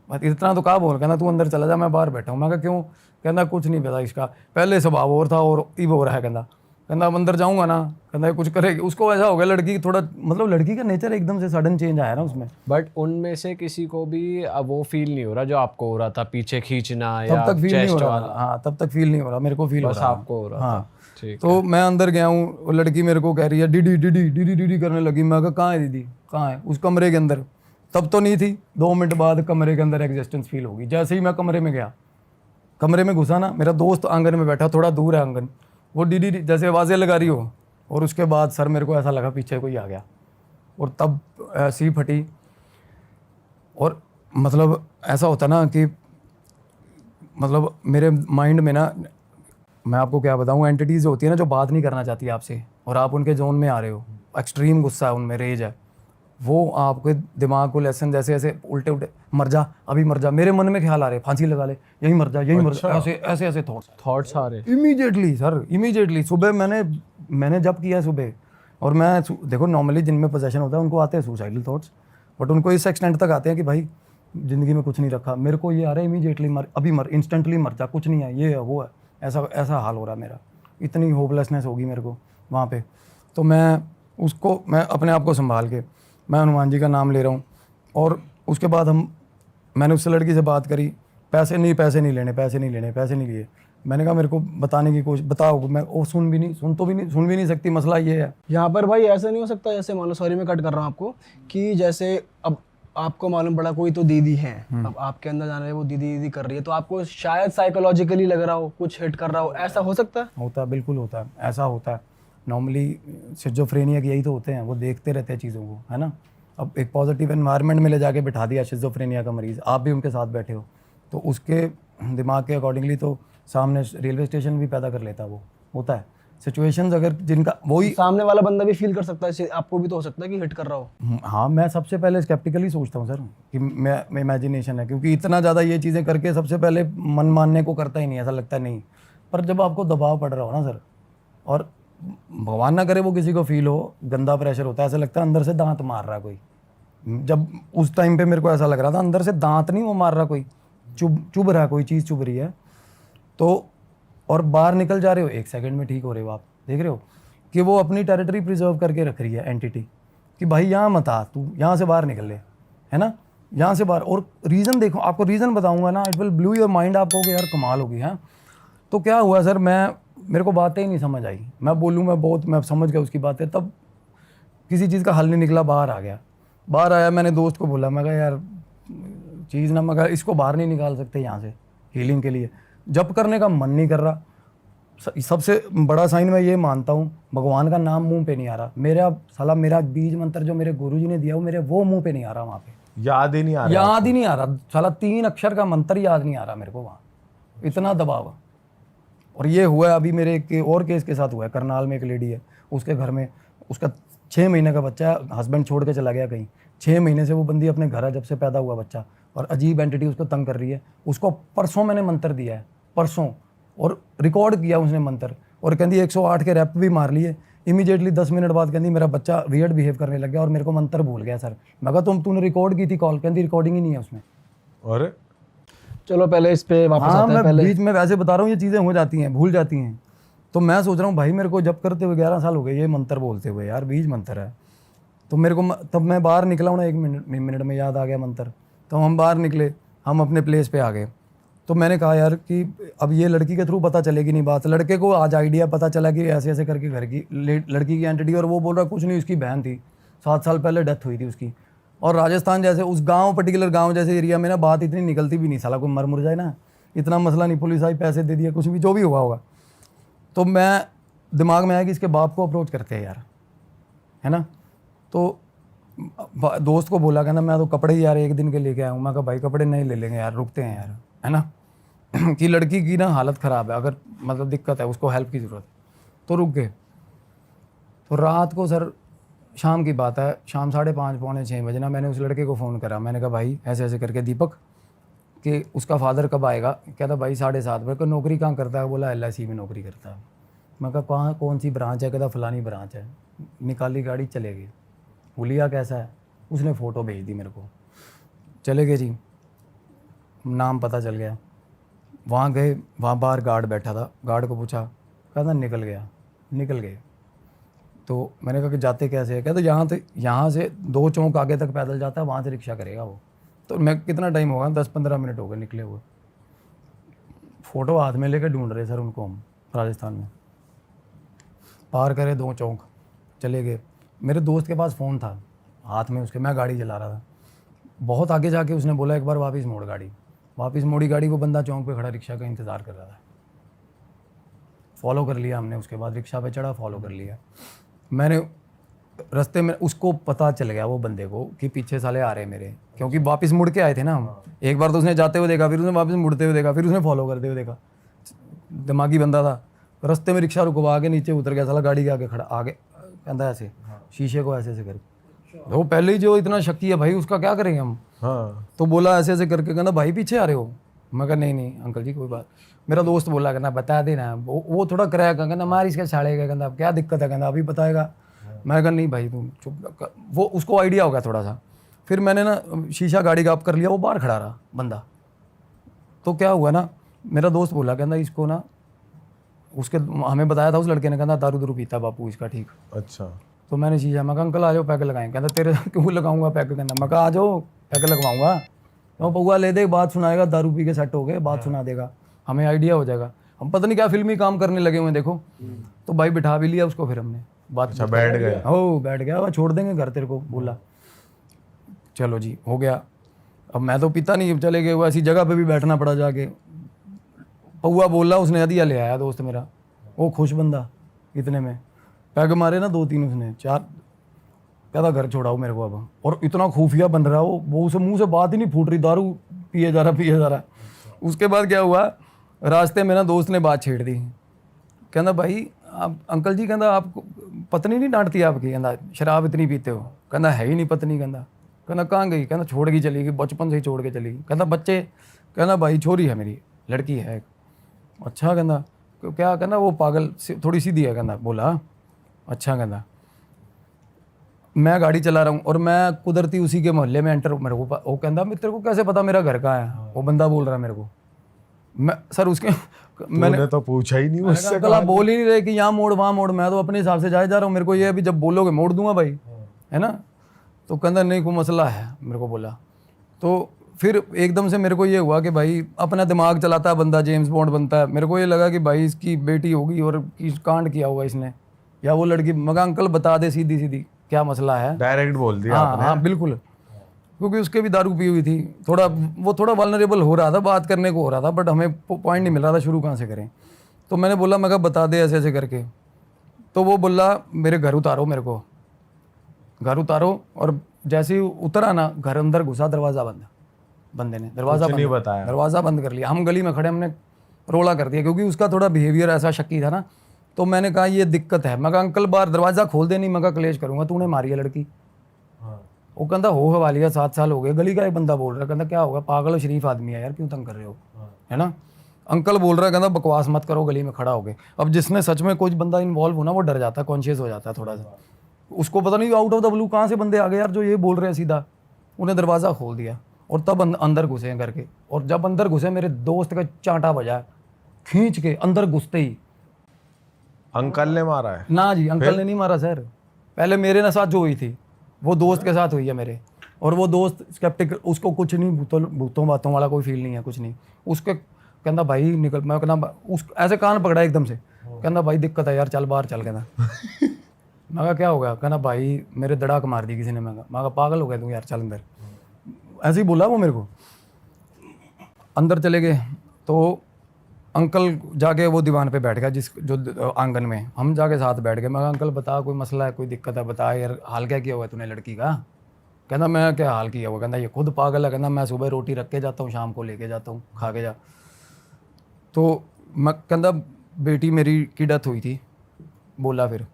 इतना तो कहा बोल, कहना तू अंदर चला जा, मैं बाहर बैठा हूँ। मैं कहा क्यों, कहना कुछ नहीं पता, इसका पहले स्वभाव और था और इव हो रहा है, कहना अब अंदर जाऊंगा ना, कहना कुछ करेगी। उसको ऐसा हो गया, लड़की थोड़ा मतलब लड़की का नेचर एकदम से सडन चेंज आया ना उसमें। बट उनमें से किसी को भी अब वो फील नहीं हो रहा जो आपको हो रहा था, पीछे खींचना या तब तक फील नहीं हो चेस्ट रहा, वाला? हाँ तब तक फील नहीं हो रहा, मेरे को फील हो बस रहा, आपको हो रहा हाँ। था। ठीक। तो मैं अंदर गया हूँ, वो लड़की मेरे को कह रही है डीडी डीडी डीडी डीडी करने लगी। मैं कहा कहाँ है दीदी, कहाँ है, उस कमरे के अंदर। तब तो नहीं थी, 2 मिनट बाद कमरे के अंदर एग्जिस्टेंस फील होगी। जैसे ही मैं कमरे में गया, कमरे में घुसा ना, मेरा दोस्त आंगन में बैठा, थोड़ा दूर है आंगन, वो डीडी जैसे आवाज़ें लगा रही हो, और उसके बाद सर मेरे को ऐसा लगा पीछे कोई आ गया, और तब ऐसी फटी। और मतलब ऐसा होता ना कि मतलब मेरे माइंड में ना, मैं आपको क्या बताऊँ, एंटिटीज़ होती है ना जो बात नहीं करना चाहती आपसे, और आप उनके जोन में आ रहे हो, एक्सट्रीम गुस्सा है उनमें, रेज है, वो आपके दिमाग को लेसन जैसे ऐसे उल्टे उल्टे, मर जा अभी मर जा, मेरे मन में ख्याल आ रहे, फांसी लगा ले, यही मर जा, यही मर जा, ऐसे ऐसे ऐसे थॉट्स आ रहे? Immediately sir, immediately. सुबह मैंने जब किया सुबह, और मैं देखो नॉर्मली जिनमें पोजेशन होता है उनको आते हैं सुसाइडल थॉट्स, बट उनको इस एक्सटेंट तक आते हैं कि भाई ज़िंदगी में कुछ नहीं रखा, मेरे को ये आ रहा है इमीडिएटली मर, अभी मर, इंस्टेंटली मर जा, कुछ नहीं है, ये है वो है, ऐसा हाल हो रहा है मेरा। इतनी होपलेसनेस होगी मेरे को वहाँ पे। तो मैं अपने आप को संभाल के, मैं हनुमान जी का नाम ले रहा हूँ। और उसके बाद मैंने उस लड़की से बात करी, पैसे नहीं लेने, पैसे नहीं लिए। मैंने कहा मेरे को बताने की कोशिश, बताओ। मैं वो सुन भी नहीं सकती, मसला ये है। यहाँ पर भाई ऐसा नहीं हो सकता, जैसे मान लो, सॉरी मैं कट कर रहा हूँ आपको, कि जैसे अब आपको मालूम पड़ा कोई तो दीदी है, अब आपके अंदर जाने रहे वो दीदी दीदी कर रही है, तो आपको शायद साइकोलॉजिकली लग रहा हो, कुछ हिट कर रहा हो, ऐसा हो सकता है? होता है, बिल्कुल होता है, ऐसा होता है। नॉर्मली शिज़ोफ्रेनिया के यही तो होते हैं, वो देखते रहते हैं चीज़ों को, है ना। अब एक पॉजिटिव एनवायरनमेंट में ले जाके बिठा दिया शिज़ोफ्रेनिया का मरीज़, आप भी उनके साथ बैठे हो, तो उसके दिमाग के अकॉर्डिंगली तो सामने रेलवे स्टेशन भी पैदा कर लेता है, वो होता है सिचुएशंस। अगर जिनका वही सामने वाला बंदा भी फील कर सकता है, आपको भी तो हो सकता है कि हिट कर रहा हो। हाँ, मैं सबसे पहले स्केप्टिकली सोचता हूँ सर कि मैं इमेजिनेशन है, क्योंकि इतना ज़्यादा ये चीज़ें करके सबसे पहले मन मानने को करता ही नहीं, ऐसा लगता है नहीं। पर जब आपको दबाव पड़ रहा हो ना सर, और भगवान ना करे वो किसी को फील हो, गंदा प्रेशर होता है, ऐसा लगता है अंदर से दांत मार रहा है कोई। जब उस टाइम पे मेरे को ऐसा लग रहा था, अंदर से दांत नहीं वो मार रहा कोई, चुभ रहा है, कोई चीज़ चुभ रही है। तो और बाहर निकल जा रहे हो, 1 सेकंड में ठीक हो रहे हो आप, देख रहे हो कि वो अपनी टेरिटरी प्रिजर्व करके रख रही है एंटिटी, कि भाई यहाँ मत आ, तू यहाँ से बाहर निकल ले, है ना, यहाँ से बाहर। और रीज़न देखो, आपको रीज़न बताऊंगा ना, it will blue your mind, आप कहोगे यार कमाल होगी। हाँ, तो क्या हुआ सर, मेरे को बातें ही नहीं समझ आई, मैं समझ गया उसकी बातें, तब किसी चीज़ का हल नहीं निकला, बाहर आ गया। बाहर आया, मैंने दोस्त को बोला, मैं कहा यार चीज़ ना, मगर इसको बाहर नहीं निकाल सकते यहाँ से हीलिंग के लिए, जब करने का मन नहीं कर रहा। सबसे बड़ा साइन मैं ये मानता हूँ, भगवान का नाम मुंह पे नहीं आ रहा मेरा बीज मंत्र जो मेरे गुरुजी ने दिया वो मुंह पे नहीं आ रहा, वहाँ पे याद ही नहीं आ रहा साला 3 अक्षर का मंत्र याद नहीं आ रहा मेरे को, वहाँ इतना दबाव। और ये हुआ है अभी मेरे एक और केस के साथ हुआ है, करनाल में एक लेडी है, उसके घर में उसका 6 महीने का बच्चा, हस्बैंड छोड़ के चला गया कहीं, 6 महीने से वो बंदी अपने घर है जब से पैदा हुआ बच्चा, और अजीब एंटिटी उसको तंग कर रही है। उसको परसों मैंने मंत्र दिया है, परसों, और रिकॉर्ड किया उसने मंत्र, और कहती 108 के रैप भी मार लिए। इमीडिएटली 10 मिनट बाद कहती मेरा बच्चा वियर्ड बिहेव करने लग गया और मेरे को मंत्र भूल गया सर। मैं कहा तूने रिकॉर्ड की थी कॉल? कहती रिकॉर्डिंग ही नहीं है उसमें। और चलो पहले इस पे वापस आते हैं। मैं बीच में वैसे बता रहा हूँ, ये चीज़ें हो जाती हैं, भूल जाती हैं। तो मैं सोच रहा हूँ भाई मेरे को जब करते हुए 11 साल हो गए ये मंत्र बोलते हुए, यार बीज मंत्र है। तो मेरे को तब मैं बाहर निकला हूँ ना, 1 मिनट में याद आ गया मंत्र। तो हम बाहर निकले, हम अपने प्लेस पे आ गए। तो मैंने कहा यार कि अब ये लड़की के थ्रू पता चलेगी नहीं बात। लड़के को आज आइडिया पता चला कि ऐसे ऐसे करके घर की लड़की की एंटिटी, और वो बोल रहा कुछ नहीं, उसकी बहन थी, 7 साल पहले डेथ हुई थी उसकी। और राजस्थान जैसे उस गांव, पर्टिकुलर गांव जैसे एरिया में ना बात इतनी निकलती भी नहीं, साला कोई मर मुर जाए ना, इतना मसला नहीं, पुलिस आई पैसे दे दिए, कुछ भी जो भी हुआ होगा। तो मैं दिमाग में आया कि इसके बाप को अप्रोच करते हैं यार, है ना। तो दोस्त को बोला, कहना मैं तो कपड़े ही यार 1 दिन के लेके आया हूँ। मैं कहा भाई कपड़े नहीं ले लेंगे यार, रुकते हैं यार, है ना कि लड़की की ना हालत ख़राब है, अगर मतलब दिक्कत है, उसको हेल्प की ज़रूरत, तो रुक गए। तो रात को सर, शाम की बात है, शाम 5:30 पौने 6 बजे ना, मैंने उस लड़के को फ़ोन करा। मैंने कहा भाई ऐसे ऐसे करके दीपक, कि उसका फादर कब आएगा? कहता भाई 7:30 बजे। नौकरी कहाँ करता है? बोला LIC में नौकरी करता है। मैं कहा कहाँ, कौन सी ब्रांच है? कहता फलानी ब्रांच है। निकाली गाड़ी, चले गए। हुलिया कैसा है? उसने फ़ोटो भेज दी मेरे को, चले गए जी, नाम पता चल गया। वहाँ गए, वहाँ बाहर गार्ड बैठा था, गार्ड को पूछा, कहता निकल गए। तो मैंने कहा कि जाते कैसे है? कहता यहाँ से 2 चौक आगे तक पैदल जाता है, वहाँ से रिक्शा करेगा वो। तो मैं कितना टाइम होगा, 10-15 मिनट हो गए निकले हुए। फ़ोटो हाथ में लेकर ढूंढ रहे सर उनको हम राजस्थान में। पार करे 2 चौक, चले गए। मेरे दोस्त के पास फ़ोन था हाथ में उसके, मैं गाड़ी चला रहा था। बहुत आगे जाके उसने बोला एक बार वापस मोड़ गाड़ी। वापस मोड़ी गाड़ी, वो बंदा चौक पे खड़ा रिक्शा का इंतज़ार कर रहा था। फॉलो कर लिया हमने, उसके बाद रिक्शा पे चढ़ा, फॉलो कर लिया। मैंने रास्ते में उसको पता चल गया वो बंदे को कि पीछे साले आ रहे हैं मेरे, क्योंकि वापस मुड़ के आए थे ना हम। एक बार तो उसने जाते हुए देखा, फिर उसने वापस मुड़ते हुए देखा, फिर उसने फॉलो करते हुए देखा। दिमागी बंदा था। रास्ते में रिक्शा रुकवा के नीचे उतर गया, साला गाड़ी के आगे खड़ा, आगे कहता ऐसे शीशे को ऐसे ऐसे करके। वो पहले ही जो इतना शक्की है भाई, उसका क्या करेंगे हम। हाँ। तो बोला ऐसे ऐसे करके, कहना भाई पीछे आ रहे हो? मैं कहा नहीं अंकल जी कोई बात। मेरा दोस्त बोला, कहना बता देना। वो थोड़ा क्रैक है, कहना मार इसके साड़े का, कहना क्या दिक्कत है, कहना अभी बताएगा। मैं कहा नहीं भाई तुम चुप। वो उसको आइडिया हो गया थोड़ा सा। फिर मैंने ना शीशा गाड़ी का अप कर लिया, वो बाहर खड़ा रहा बंदा। तो क्या हुआ ना, मेरा दोस्त बोला, कहना इसको ना, उसके हमें बताया था उस लड़के ने, कहना दारू दूरू पीता बापू इसका, ठीक। अच्छा। तो मैंने शीशा, मैं कहा अंकल आ जाओ पैक लगाएं। कहता तेरे क्यों लगाऊंगा पैक? कहना मैं कहा आ जाओ पैक लगवाऊंगा। तो पौआ ले दे, बात सुनाएगा, दारू पी के सेट हो गए, बात सुना देगा, हमें आइडिया हो जाएगा। हम पता नहीं क्या फिल्मी काम करने लगे हुए हैं देखो। तो भाई बिठा भी लिया उसको, फिर हमने बात। अच्छा, बैठ गए। ओ बैठ गया, वह छोड़ देंगे घर तेरे को, बोला चलो जी हो गया। अब मैं तो पीता नहीं, चले गए, वो ऐसी जगह पे भी बैठना पड़ा जाके। पौआ बोला, उसने हदिया ले आया दोस्त मेरा, वो खुश बंदा, इतने में पैग मारे ना 2-3 उसने, 4, कहता घर छोड़ाओ मेरे को अब। और इतना खुफिया बन रहा वो उसे मुंह से बात ही नहीं फूट रही, दारू पिए जा रहा। उसके बाद क्या हुआ, रास्ते में ना दोस्त ने बात छेड़ दी, कहना भाई आप अंकल जी, कहना आप पत्नी नहीं डांटती आपकी, कहना शराब इतनी पीते हो, कहना है ही नहीं पत्नी, कहना कहाँ गई, कहना छोड़ के चली गई, बचपन से ही छोड़ के चली गई, कहना बच्चे, कहना भाई छोरी है मेरी, लड़की है एक। अच्छा कहना क्या, कहना वो पागल थोड़ी सीधी है, कहना बोला अच्छा, कहना मैं गाड़ी चला रहा हूँ और मैं कुदरती उसी के मोहल्ले में एंटर, मेरे को वो कहता तेरे को कैसे पता मेरा घर कहाँ है, वो बंदा बोल रहा है मेरे को। मैं सर उसके मैंने तो पूछा ही नहीं उससे, अंकल आप बोल ही नहीं रहे कि यहाँ मोड़ वहाँ मोड़, मैं तो अपने हिसाब से जा रहा हूँ, मेरे को ये अभी जब बोलोगे मोड़ दूंगा भाई, है ना। तो कहता नहीं कोई मसला है, मेरे को बोला। तो फिर एकदम से मेरे को ये हुआ कि भाई अपना दिमाग चलाता है बंदा, जेम्स बॉन्ड बनता है। मेरे को ये लगा कि भाई इसकी बेटी होगी और कांड किया होगा इसने, या वो लड़की। मगर अंकल बता दे सीधी सीधी क्या मसला है, डायरेक्ट बोल दिया हाँ आपने। हाँ बिल्कुल, क्योंकि उसके भी दारू पी हुई थी, वो थोड़ा वल्नरेबल हो रहा था, बात करने को हो रहा था, बट हमें पॉइंट नहीं मिल रहा था शुरू कहाँ से करें। तो मैंने बोला, मैं कहा बता दे ऐसे ऐसे करके। तो वो बोला मेरे घर उतारो, मेरे को घर उतारो। और जैसे ही उतरा ना, घर अंदर घुसा, दरवाज़ा बंद, बंदे ने दरवाज़ा कुछ नहीं बंद, बताया। दरवाज़ा बंद कर लिया। हम गली में खड़े, हमने रोला कर दिया, क्योंकि उसका थोड़ा बिहेवियर ऐसा शक्की था ना। तो मैंने कहा ये दिक्कत है, मैं कहा अंकल बाहर दरवाज़ा खोल दे, नहीं मैं कहा कलेश करूँगा, तूने मारी है लड़की। वो कहता हो हवालिया 7 साल हो गए, गली का एक बंदा बोल रहा है, कहता क्या होगा, पागल शरीफ आदमी है यार, क्यों तंग कर रहे हो, है ना। अंकल बोल रहा है, कहता बकवास मत करो गली में खड़ा हो गए। अब जिसने सच में कोई बंदा इन्वॉल्व हो ना, वो डर जाता है, कॉन्शियस हो जाता है थोड़ा सा। उसको पता नहीं आउट ऑफ द ब्लू कहाँ से बंदे आ गए यार जो ये बोल रहे हैं सीधा। उन्हें दरवाज़ा खोल दिया और तब अंदर घुसे हैं करके। और जब अंदर घुसे, मेरे दोस्त का चांटा बजा, खींच के अंदर घुसते ही। अंकल ने मारा है? ना जी, अंकल ने नहीं मारा सर, पहले मेरे ना साथ जो हुई थी वो दोस्त के साथ हुई है मेरे। और वो दोस्त स्केप्टिक, उसको कुछ नहीं, भूतों बातों वाला कोई फील नहीं है, कुछ नहीं। उसके कहना भाई निकल, मैं कहना उस ऐसे कान पकड़ा एकदम से, कहना भाई दिक्कत है यार, चल बाहर चल, कहना। मैं कहा क्या हो गया, कहना भाई मेरे दड़ाक मार दी किसी ने। मैं कहा पागल हो गया तू यार, चल अंदर, ऐसे ही बोला वो मेरे को। अंदर चले गए तो अंकल जाके वो दीवान पे बैठ गया, जो आंगन में, हम जाके साथ बैठ गए। मैं अंकल बता कोई मसला है, कोई दिक्कत है, बता यार, हाल क्या किया हुआ है तूने लड़की का। कहना मैं क्या हाल किया हुआ, कहना ये खुद पागल है, कहना मैं सुबह रोटी रख के जाता हूँ, शाम को लेके जाता हूँ, खा के जा। तो मैं कहना बेटी मेरी की डेथ हुई थी, बोला फिर।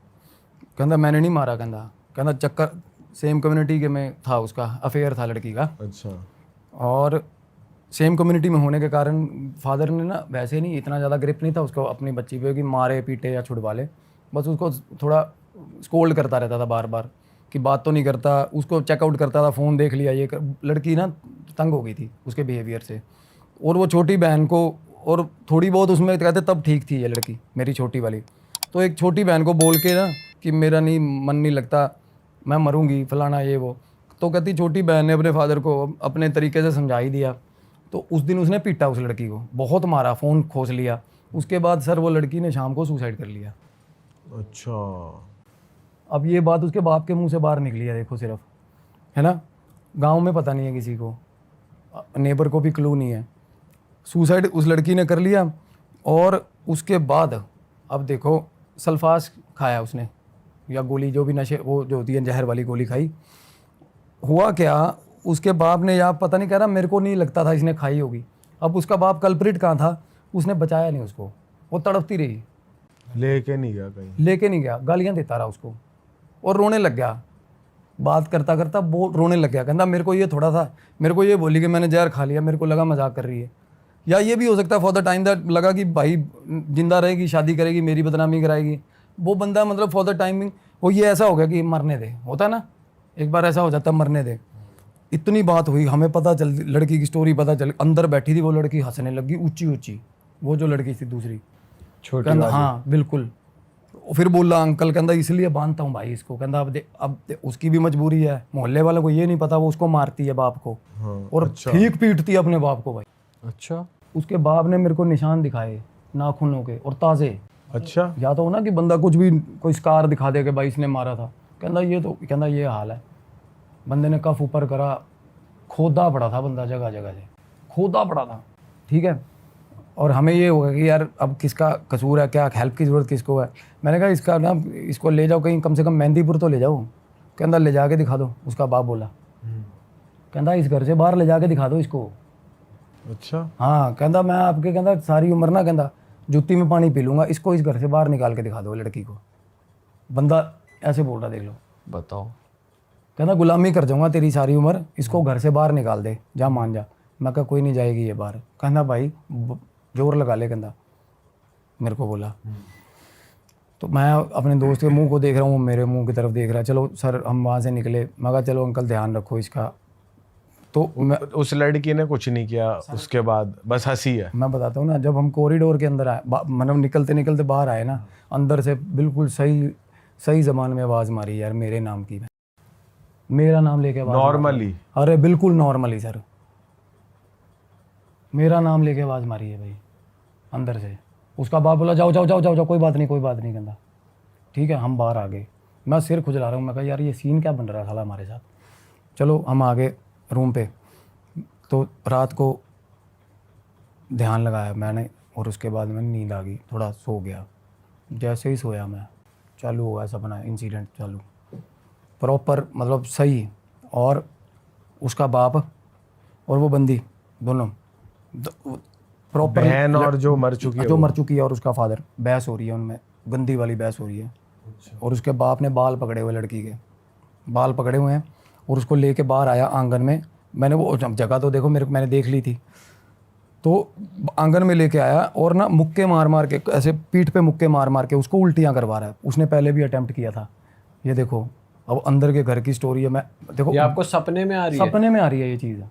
कहना मैंने नहीं मारा, कहना चक्कर सेम कम्युनिटी के में था, उसका अफेयर था लड़की का। अच्छा। और सेम कम्युनिटी में होने के कारण फादर ने ना वैसे नहीं, इतना ज़्यादा ग्रिप नहीं था उसको अपनी बच्ची पे कि मारे पीटे या छुड़वा ले, बस उसको थोड़ा स्कोल्ड करता रहता था बार बार कि बात तो नहीं करता, उसको चेकआउट करता था, फ़ोन देख लिया ये लड़की ना तंग हो गई थी उसके बिहेवियर से। और वो छोटी बहन को, और थोड़ी बहुत उसमें कहते तब ठीक थी ये लड़की मेरी छोटी वाली, तो एक छोटी बहन को बोल के ना कि मेरा नहीं मन नहीं लगता, मैं मरूंगी, फलाना ये वो। तो कहती छोटी बहन ने अपने फादर को अपने तरीके से समझा ही दिया। तो उस दिन उसने पीटा उस लड़की को, बहुत मारा, फ़ोन खोस लिया। उसके बाद सर वो लड़की ने शाम को सुसाइड कर लिया। अच्छा। अब ये बात उसके बाप के मुंह से बाहर निकली है, देखो सिर्फ, है ना। गांव में पता नहीं है किसी को, नेबर को भी क्लू नहीं है। सुसाइड उस लड़की ने कर लिया। और उसके बाद अब देखो सल्फास खाया उसने, या गोली जो भी नशे, वो जो होती है जहर वाली गोली खाई। हुआ क्या, उसके बाप ने, या पता नहीं, कह रहा मेरे को नहीं लगता था इसने खाई होगी। अब उसका बाप कल्प्रिट कहाँ था, उसने बचाया नहीं उसको, वो तड़पती रही, लेके नहीं गया कहीं, लेके नहीं गया, गालियाँ देता रहा उसको और रोने लग गया। बात करता करता वो रोने लग गया, कहता मेरे को ये थोड़ा था, मेरे को ये बोली कि मैंने जहर खा लिया, मेरे को लगा मजाक कर रही है। या ये भी हो सकता है फॉर द टाइम दैट लगा कि भाई जिंदा रहेगी, शादी करेगी, मेरी बदनामी कराएगी। वो बंदा मतलब फॉर द टाइमिंग वो ये ऐसा हो गया कि मरने दे, होता है ना, एक बार ऐसा हो जाता है मरने दे। इतनी बात हुई, हमें पता चल, लड़की की स्टोरी पता चल, अंदर बैठी थी वो लड़की, हंसने लगी ऊंची ऊंची, वो जो लड़की थी दूसरी, छोटी कहता वाली। हाँ बिल्कुल। फिर बोला अंकल, कहता इसलिए बांधता हूँ भाई इसको, कहता अब उसकी भी मजबूरी है, मोहल्ले वालों को ये नहीं पता वो उसको मारती है बाप को, हाँ, और अच्छा। ठीक पीटती है अपने बाप को भाई। अच्छा। उसके बाप ने मेरे को निशान दिखाए नाखूनों के और ताज़े। अच्छा या तो हो ना कि बंदा कुछ भी कोई स्कार दिखा दे कि भाई इसने मारा था, कहता ये तो कहता ये हाल है। बंदे ने कफ ऊपर करा, खोदा पड़ा था बंदा, जगह जगह से खोदा पड़ा था, ठीक है। और हमें ये होगा कि यार अब किसका कसूर है, क्या हेल्प की ज़रूरत किसको है। मैंने कहा इसका ना इसको ले जाओ कहीं, कम से कम मेहंदीपुर तो ले जाओ। कहता ले जाके दिखा दो, उसका बाप बोला। कहता इस घर से बाहर ले जाके दिखा दो इसको। अच्छा हाँ कहता मैं आपके कहता सारी उम्र ना कहता जूती में पानी पी लूँगा, इसको इस घर से बाहर निकाल के दिखा दो लड़की को। बंदा ऐसे बोल रहा, देख लो। बताओ। कहता गुलामी कर जाऊंगा तेरी सारी उम्र, इसको घर से बाहर निकाल दे, जा मान जा। मैं कहा कोई नहीं जाएगी ये बाहर। कहता भाई जोर लगा ले, कहता मेरे को बोला। तो मैं अपने दोस्त के मुंह को देख रहा हूँ, मेरे मुंह की तरफ देख रहा है। चलो सर हम वहाँ से निकले, मैं कहा चलो अंकल ध्यान रखो इसका। तो मैं उस लड़की ने कुछ नहीं किया उसके बाद, बस हंसी है। मैं बताता हूँ ना, जब हम कॉरिडोर के अंदर आए, मतलब निकलते निकलते बाहर आए ना, अंदर से बिल्कुल सही ज़बान में आवाज़ मारी यार मेरे नाम की, मेरा नाम लेके आवाज़ नॉर्मली? अरे बिल्कुल नॉर्मली सर, मेरा नाम लेके आवाज़ मारी है भाई अंदर से। उसका बाप बोला जाओ जाओ जाओ जाओ जाओ, कोई बात नहीं कहता। ठीक है हम बाहर आ गए, मैं सिर खुजला रहा हूँ। मैं कहा यार ये सीन क्या बन रहा है साला हमारे साथ। चलो हम आ गए रूम पे। तो रात को ध्यान लगाया मैंने, और उसके बाद मैंने नींद आ गई, थोड़ा सो गया। जैसे ही सोया मैं, चालू हुआ सपना, इंसिडेंट चालू प्रॉपर, मतलब सही। और उसका बाप और वो बंदी दोनों प्रॉपर, बहन और जो मर चुकी है और उसका फादर, बहस हो रही है उनमें, गंदी वाली बहस हो रही है। और उसके बाप ने बाल पकड़े हुए, लड़की के बाल पकड़े हुए हैं, और उसको लेके बाहर आया आंगन में। मैंने वो जगह तो देखो मैंने देख ली थी। तो आंगन में लेके आया और ना मुक्के मार मार के, ऐसे पीठ पे मुक्के मार मार के उसको उल्टियाँ करवा रहा है। उसने पहले भी अटेम्प्ट किया था। ये देखो अब अंदर के घर की स्टोरी है। मैं देखो ये आपको सपने में आ रही है? सपने में आ रही है ये चीज़।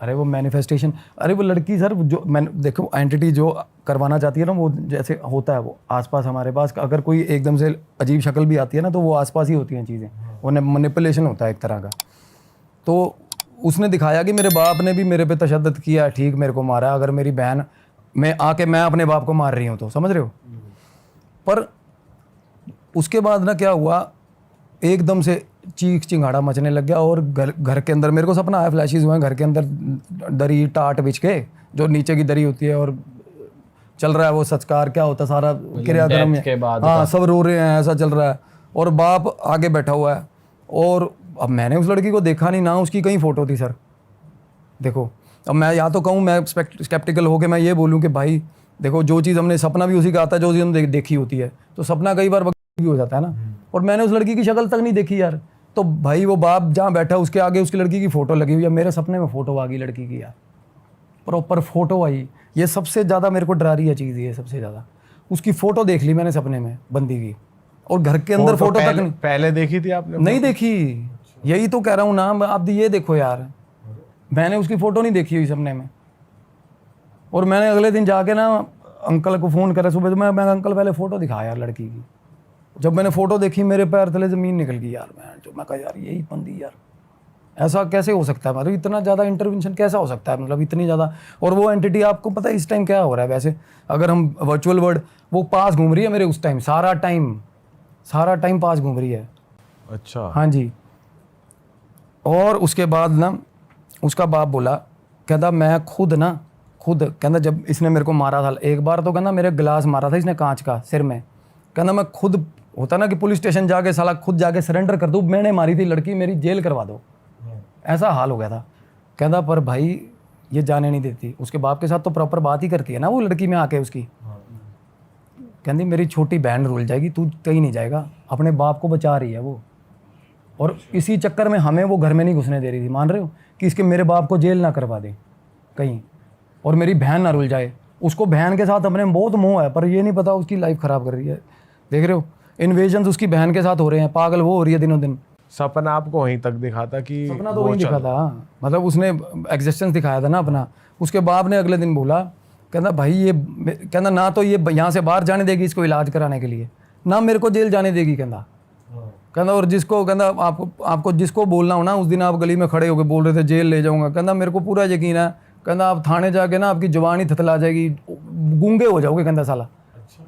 अरे वो मैनिफेस्टेशन, अरे वो लड़की सर जो मैंने देखो एंटिटी जो करवाना चाहती है ना, वो जैसे होता है वो आसपास हमारे पास, अगर कोई एकदम से अजीब शक्ल भी आती है ना, तो वो आसपास ही होती हैं चीज़ें, वो मैनिपुलेशन होता है एक तरह का। तो उसने दिखाया कि मेरे बाप ने भी मेरे पे तशद्दुद किया, ठीक मेरे को मारा। अगर मेरी बहन मैं अपने बाप को मार रही हूँ तो समझ रहे हो। पर उसके बाद ना क्या हुआ, एकदम से चीख चिंगाड़ा मचने लग गया। और घर के अंदर मेरे को सपना आया, फ्लैशेस हुए, घर के अंदर दरी टाट बिछ के, जो नीचे की दरी होती है, और चल रहा है वो संस्कार क्या होता है सारा क्रियाक्रम के बाद हाँ सब रो रहे हैं, ऐसा चल रहा है। और बाप आगे बैठा हुआ है। और अब मैंने उस लड़की को देखा नहीं ना, उसकी कहीं फोटो थी सर। देखो अब मैं या तो कहूँ, मैं स्केप्टिकल होकर मैं ये बोलूँ कि भाई देखो जो चीज़ हमने, सपना भी उसी का आता है जो चीज़ हमने देखी होती है, तो सपना कई बार भी हो जाता है ना। और मैंने उस लड़की की शक्ल तक नहीं देखी यार। तो भाई वो बाप जहाँ बैठा उसके आगे उसकी लड़की की फ़ोटो लगी हुई है। मेरे सपने में फ़ोटो आ गई लड़की की यार, प्रॉपर फ़ोटो आई। ये सबसे ज़्यादा मेरे को डरा रही है चीज़, ये सबसे ज़्यादा। उसकी फ़ोटो देख ली मैंने सपने में, बंदी की, और घर के अंदर फ़ोटो तक नहीं। पहले देखी थी आपने? नहीं देखी, यही तो कह रहा हूँ ना। आप ये देखो यार, मैंने उसकी फ़ोटो नहीं देखी हुई सपने में। और मैंने अगले दिन जाके ना अंकल को फ़ोन करा सुबह, तो मैं अंकल पहले फ़ोटो दिखा यार लड़की की। जब मैंने फ़ोटो देखी मेरे पैर तले ज़मीन निकल गई यार। मैं कहा यार यही बंदी यार, ऐसा कैसे हो सकता है, मतलब इतना ज़्यादा इंटरवेंशन कैसा हो सकता है, मतलब इतनी ज़्यादा। और वो एंटिटी आपको पता है इस टाइम क्या हो रहा है वैसे, अगर हम वर्चुअल वर्ल्ड, वो पास घूम रही है मेरे उस टाइम, सारा टाइम पास घूम रही है। अच्छा हाँ जी। और उसके बाद ना उसका बाप बोला, कहता मैं खुद कहता जब इसने मेरे को मारा था एक बार, तो कहता मेरे गिलास मारा था इसने कांच का सिर में। कहता मैं खुद, होता ना कि पुलिस स्टेशन जाके साला खुद जाके सरेंडर कर दूँ, मैंने मारी थी लड़की, मेरी जेल करवा दो, ऐसा हाल हो गया था। कहता पर भाई ये जाने नहीं देती। उसके बाप के साथ तो प्रॉपर बात ही करती है ना वो लड़की में आके उसकी। कहती मेरी छोटी बहन रुल जाएगी, तू कहीं नहीं जाएगा, अपने बाप को बचा रही है वो। और इसी चक्कर में हमें वो घर में नहीं घुसने दे रही थी, मान रहे हो, कि इसके मेरे बाप को जेल ना करवा दे कहीं, और मेरी बहन ना रुल जाए। उसको बहन के साथ अपने बहुत मोह है, पर ये नहीं पता उसकी लाइफ ख़राब कर रही है। देख रहे हो इन्वेजन्स उसकी बहन के साथ हो रहे हैं, पागल वो हो रही है दिनों दिन। सपना आपको वहीं तक दिखाता कि सपना तो वहीं दिखा था, मतलब उसने एग्जिस्टेंस दिखाया था ना अपना। उसके बाप ने अगले दिन बोला, कहता भाई ये, कहता ना तो ये यहाँ से बाहर जाने देगी इसको इलाज कराने के लिए, ना मेरे को जेल जाने देगी। कहता और जिसको, कहता आपको जिसको बोलना हो ना, उस दिन आप गली में खड़े होकर बोल रहे थे जेल ले जाऊंगा, कहता मेरे को पूरा यकीन है, कहता आप थाने जाके ना आपकी जुबान ही थतला जाएगी, गूंगे हो जाओगे कहता साला।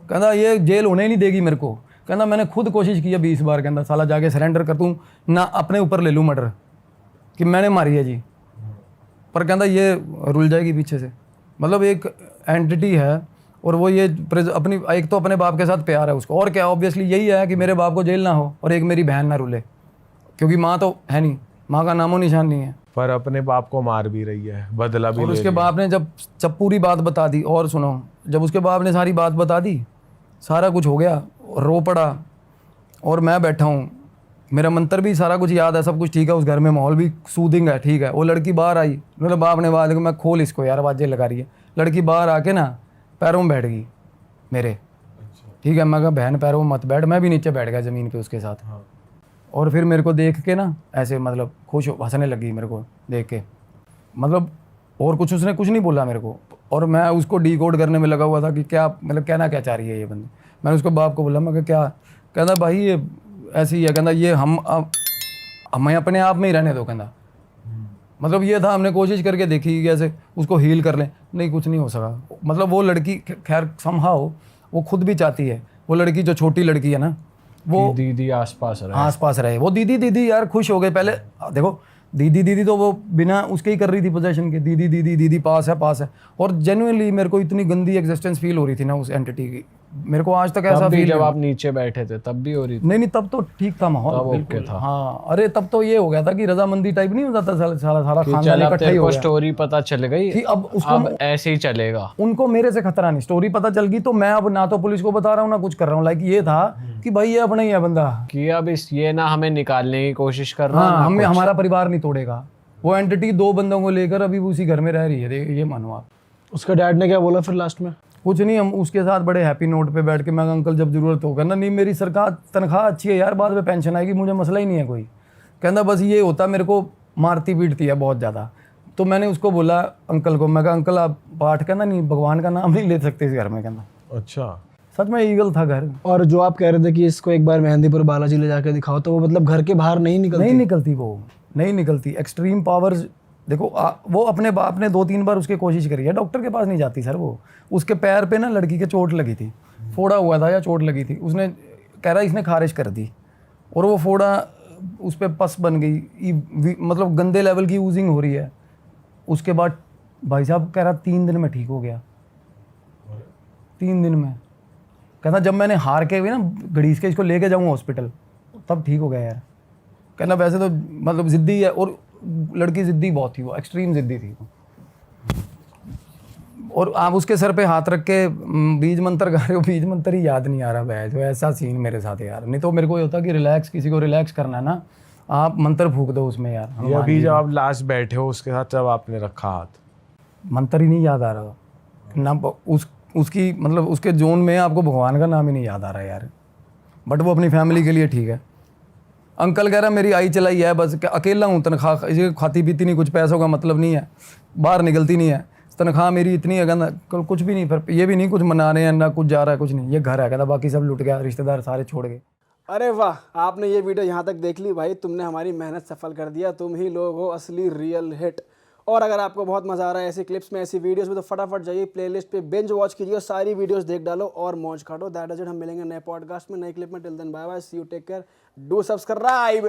कहता ये जेल होने ही नहीं देगी मेरे को। कहता मैंने खुद कोशिश की है 20 बार, कहता साला जाके सरेंडर कर दूँ ना, अपने ऊपर ले लूँ मर्डर कि मैंने मारी है जी, पर कहता ये रुल जाएगी पीछे से। मतलब एक एंटिटी है और वो ये अपनी, एक तो अपने बाप के साथ प्यार है उसको, और क्या ऑब्वियसली यही है कि मेरे बाप को जेल ना हो और एक मेरी बहन ना रुले, क्योंकि माँ तो है नहीं, माँ का नामो निशान नहीं है। पर अपने बाप को मार भी रही है, बदला भी और ले उसके लिया। बाप ने जब पूरी बात बता दी, और सुनो, जब उसके बाप ने सारी बात बता दी, सारा कुछ हो गया, रो पड़ा, और मैं बैठा हूँ, मेरा मंत्र भी सारा कुछ याद है, सब कुछ ठीक है, उस घर में माहौल भी सूदिंग है, ठीक है। वो लड़की बाहर आई, मेरे बाप ने बात, मैं खोल इसको यार, आवाज़ें लगा रही है। लड़की बाहर आके ना पैरों में बैठ गई मेरे, ठीक है। मैं कहा बहन पैरों में मत बैठ, मैं भी नीचे बैठ गया ज़मीन पे उसके साथ। और फिर मेरे को देख के ना ऐसे मतलब खुश हंसने लगी मेरे को देख के, मतलब और कुछ उसने कुछ नहीं बोला मेरे को, और मैं उसको डिकोड करने में लगा हुआ था कि क्या मतलब कहना क्या चाह रही है ये बंदी। मैंने उसको बाप को बोला, मैं कहा क्या, कहता भाई ये ऐसी ही है, कहता ये हमें अपने आप में ही रहने दो, कहता मतलब ये था, हमने कोशिश करके देखी कि ऐसे उसको हील कर लें, नहीं कुछ नहीं हो सका। मतलब वो लड़की खैर समहाउ वो खुद भी चाहती है, वो लड़की जो छोटी लड़की है ना, वो दीदी आसपास रहे। आसपास रहे, वो दीदी दीदी यार खुश हो गए। पहले देखो दीदी दीदी तो वो बिना उसके ही कर रही थी पोजेशन के, दीदी दीदी दीदी पास है। और जेन्युइनली मेरे को इतनी गंदी एग्जिस्टेंस फील हो रही थी ना उस एंटिटी की, मेरे को आज तक ऐसा तब भी फील जब आप नीचे बैठे थे तब भी हो रही थी? नहीं तब तो ठीक था माहौल, तब बिल्कुल ओके था। हाँ। अरे तब तो ये हो गया था कि रजामंदी टाइप नहीं हो जाता, सारा कि खानदान चल अब इकट्ठा ही तेरे हो को गया स्टोरी पता चल गई, कि अब उसको अब ऐसे ही चलेगा। उनको मेरे से खतरा नहीं, स्टोरी पता चल गई तो मैं अब ना तो पुलिस को बता रहा हूँ ना कुछ कर रहा हूँ। लाइक ये था कि भाई ये अपना ही है बंदा, कि अब इस ये ना हमें निकालने की कोशिश कर रहा हाँ ना हमें कुछ। हमारा परिवार नहीं तोड़ेगा। वो एंटिटी 2 बंदों को लेकर अभी उसी घर में रह रही है, ये मानो आप। उसका डैड ने क्या बोला फिर लास्ट में? कुछ नहीं, हम उसके साथ बड़े हैप्पी नोट पे बैठ के, मैं अंकल जब जरूरत हो, कहना नहीं मेरी सरकार तनख्वाह अच्छी है यार, बाद में पेंशन आएगी, मुझे मसला ही नहीं है कोई। कहना बस ये होता मेरे को मारती पीटती है बहुत ज़्यादा। तो मैंने उसको बोला अंकल को, मैं कहा अंकल आप पाठ, कहना नहीं भगवान का नाम नहीं ले सकते इस घर में, कहना अच्छा सच में ईगल था घर। और जो आप कह रहे थे कि इसको एक बार मेहंदीपुर बालाजी ले जाकर दिखाओ, तो वो मतलब घर के बाहर नहीं निकलती? वो नहीं निकलती। एक्सट्रीम पावर्स देखो, वो अपने बाप ने 2-3 बार उसकी कोशिश करी है, डॉक्टर के पास नहीं जाती सर। वो उसके पैर पे ना लड़की के चोट लगी थी, फोड़ा हुआ था या चोट लगी थी, उसने कह रहा इसने खारिज कर दी, और वो फोड़ा उस पर पस बन गई, मतलब गंदे लेवल की यूजिंग हो रही है। उसके बाद भाई साहब कह रहा 3 दिन में ठीक हो गया, 3 दिन में। कहना जब मैंने हार के भी ना घड़ीस के इसको लेके जाऊँ हॉस्पिटल तब ठीक हो गया यार। कहना वैसे तो मतलब ज़िद्दी है, और लड़की ज़िद्दी बहुत थी, वो एक्सट्रीम ज़िद्दी थी। और आप उसके सर पे हाथ रख के बीज मंत्र गा रहे हो, बीज मंत्र ही याद नहीं आ रहा है, जो ऐसा सीन मेरे साथ है यार। नहीं तो मेरे को ये होता कि रिलैक्स, किसी को रिलैक्स करना है ना, आप मंत्र फूक दो उसमें यार। ये अभी जब आप लास्ट बैठे हो उसके साथ जब आपने रखा हाथ, मंत्र ही नहीं याद आ रहा ना, उसकी मतलब उसके जोन में आपको भगवान का नाम ही नहीं याद आ रहा यार। बट वो अपनी फैमिली के लिए ठीक है। अंकल कह रहा मेरी आई चलाई है, बस अकेला हूँ, तनख्वाह इसे खाती पीती नहीं, कुछ पैसों का मतलब नहीं है, बाहर निकलती नहीं है, तनख्वाह मेरी इतनी है, कहना कुछ भी नहीं, फिर ये भी नहीं कुछ मना रहे हैं ना कुछ जा रहा है, कुछ नहीं, ये घर है, कहता बाकी सब लुट गया, रिश्तेदार सारे छोड़ गए। अरे वाह, आपने ये वीडियो यहाँ तक देख ली भाई, तुमने हमारी मेहनत सफल कर दिया, तुम ही लोग हो असली रियल हिट। और अगर आपको बहुत मजा आ रहा है ऐसी क्लिप्स में, ऐसी वीडियोस में, तो फटाफट जाइए प्लेलिस्ट पे बिंज वॉच कीजिए और सारी वीडियोस देख डालो और मौज काटो। That is it. हम मिलेंगे नए पॉडकास्ट में, नए क्लिप में। Till then bye bye, see you, take care, do subscribe.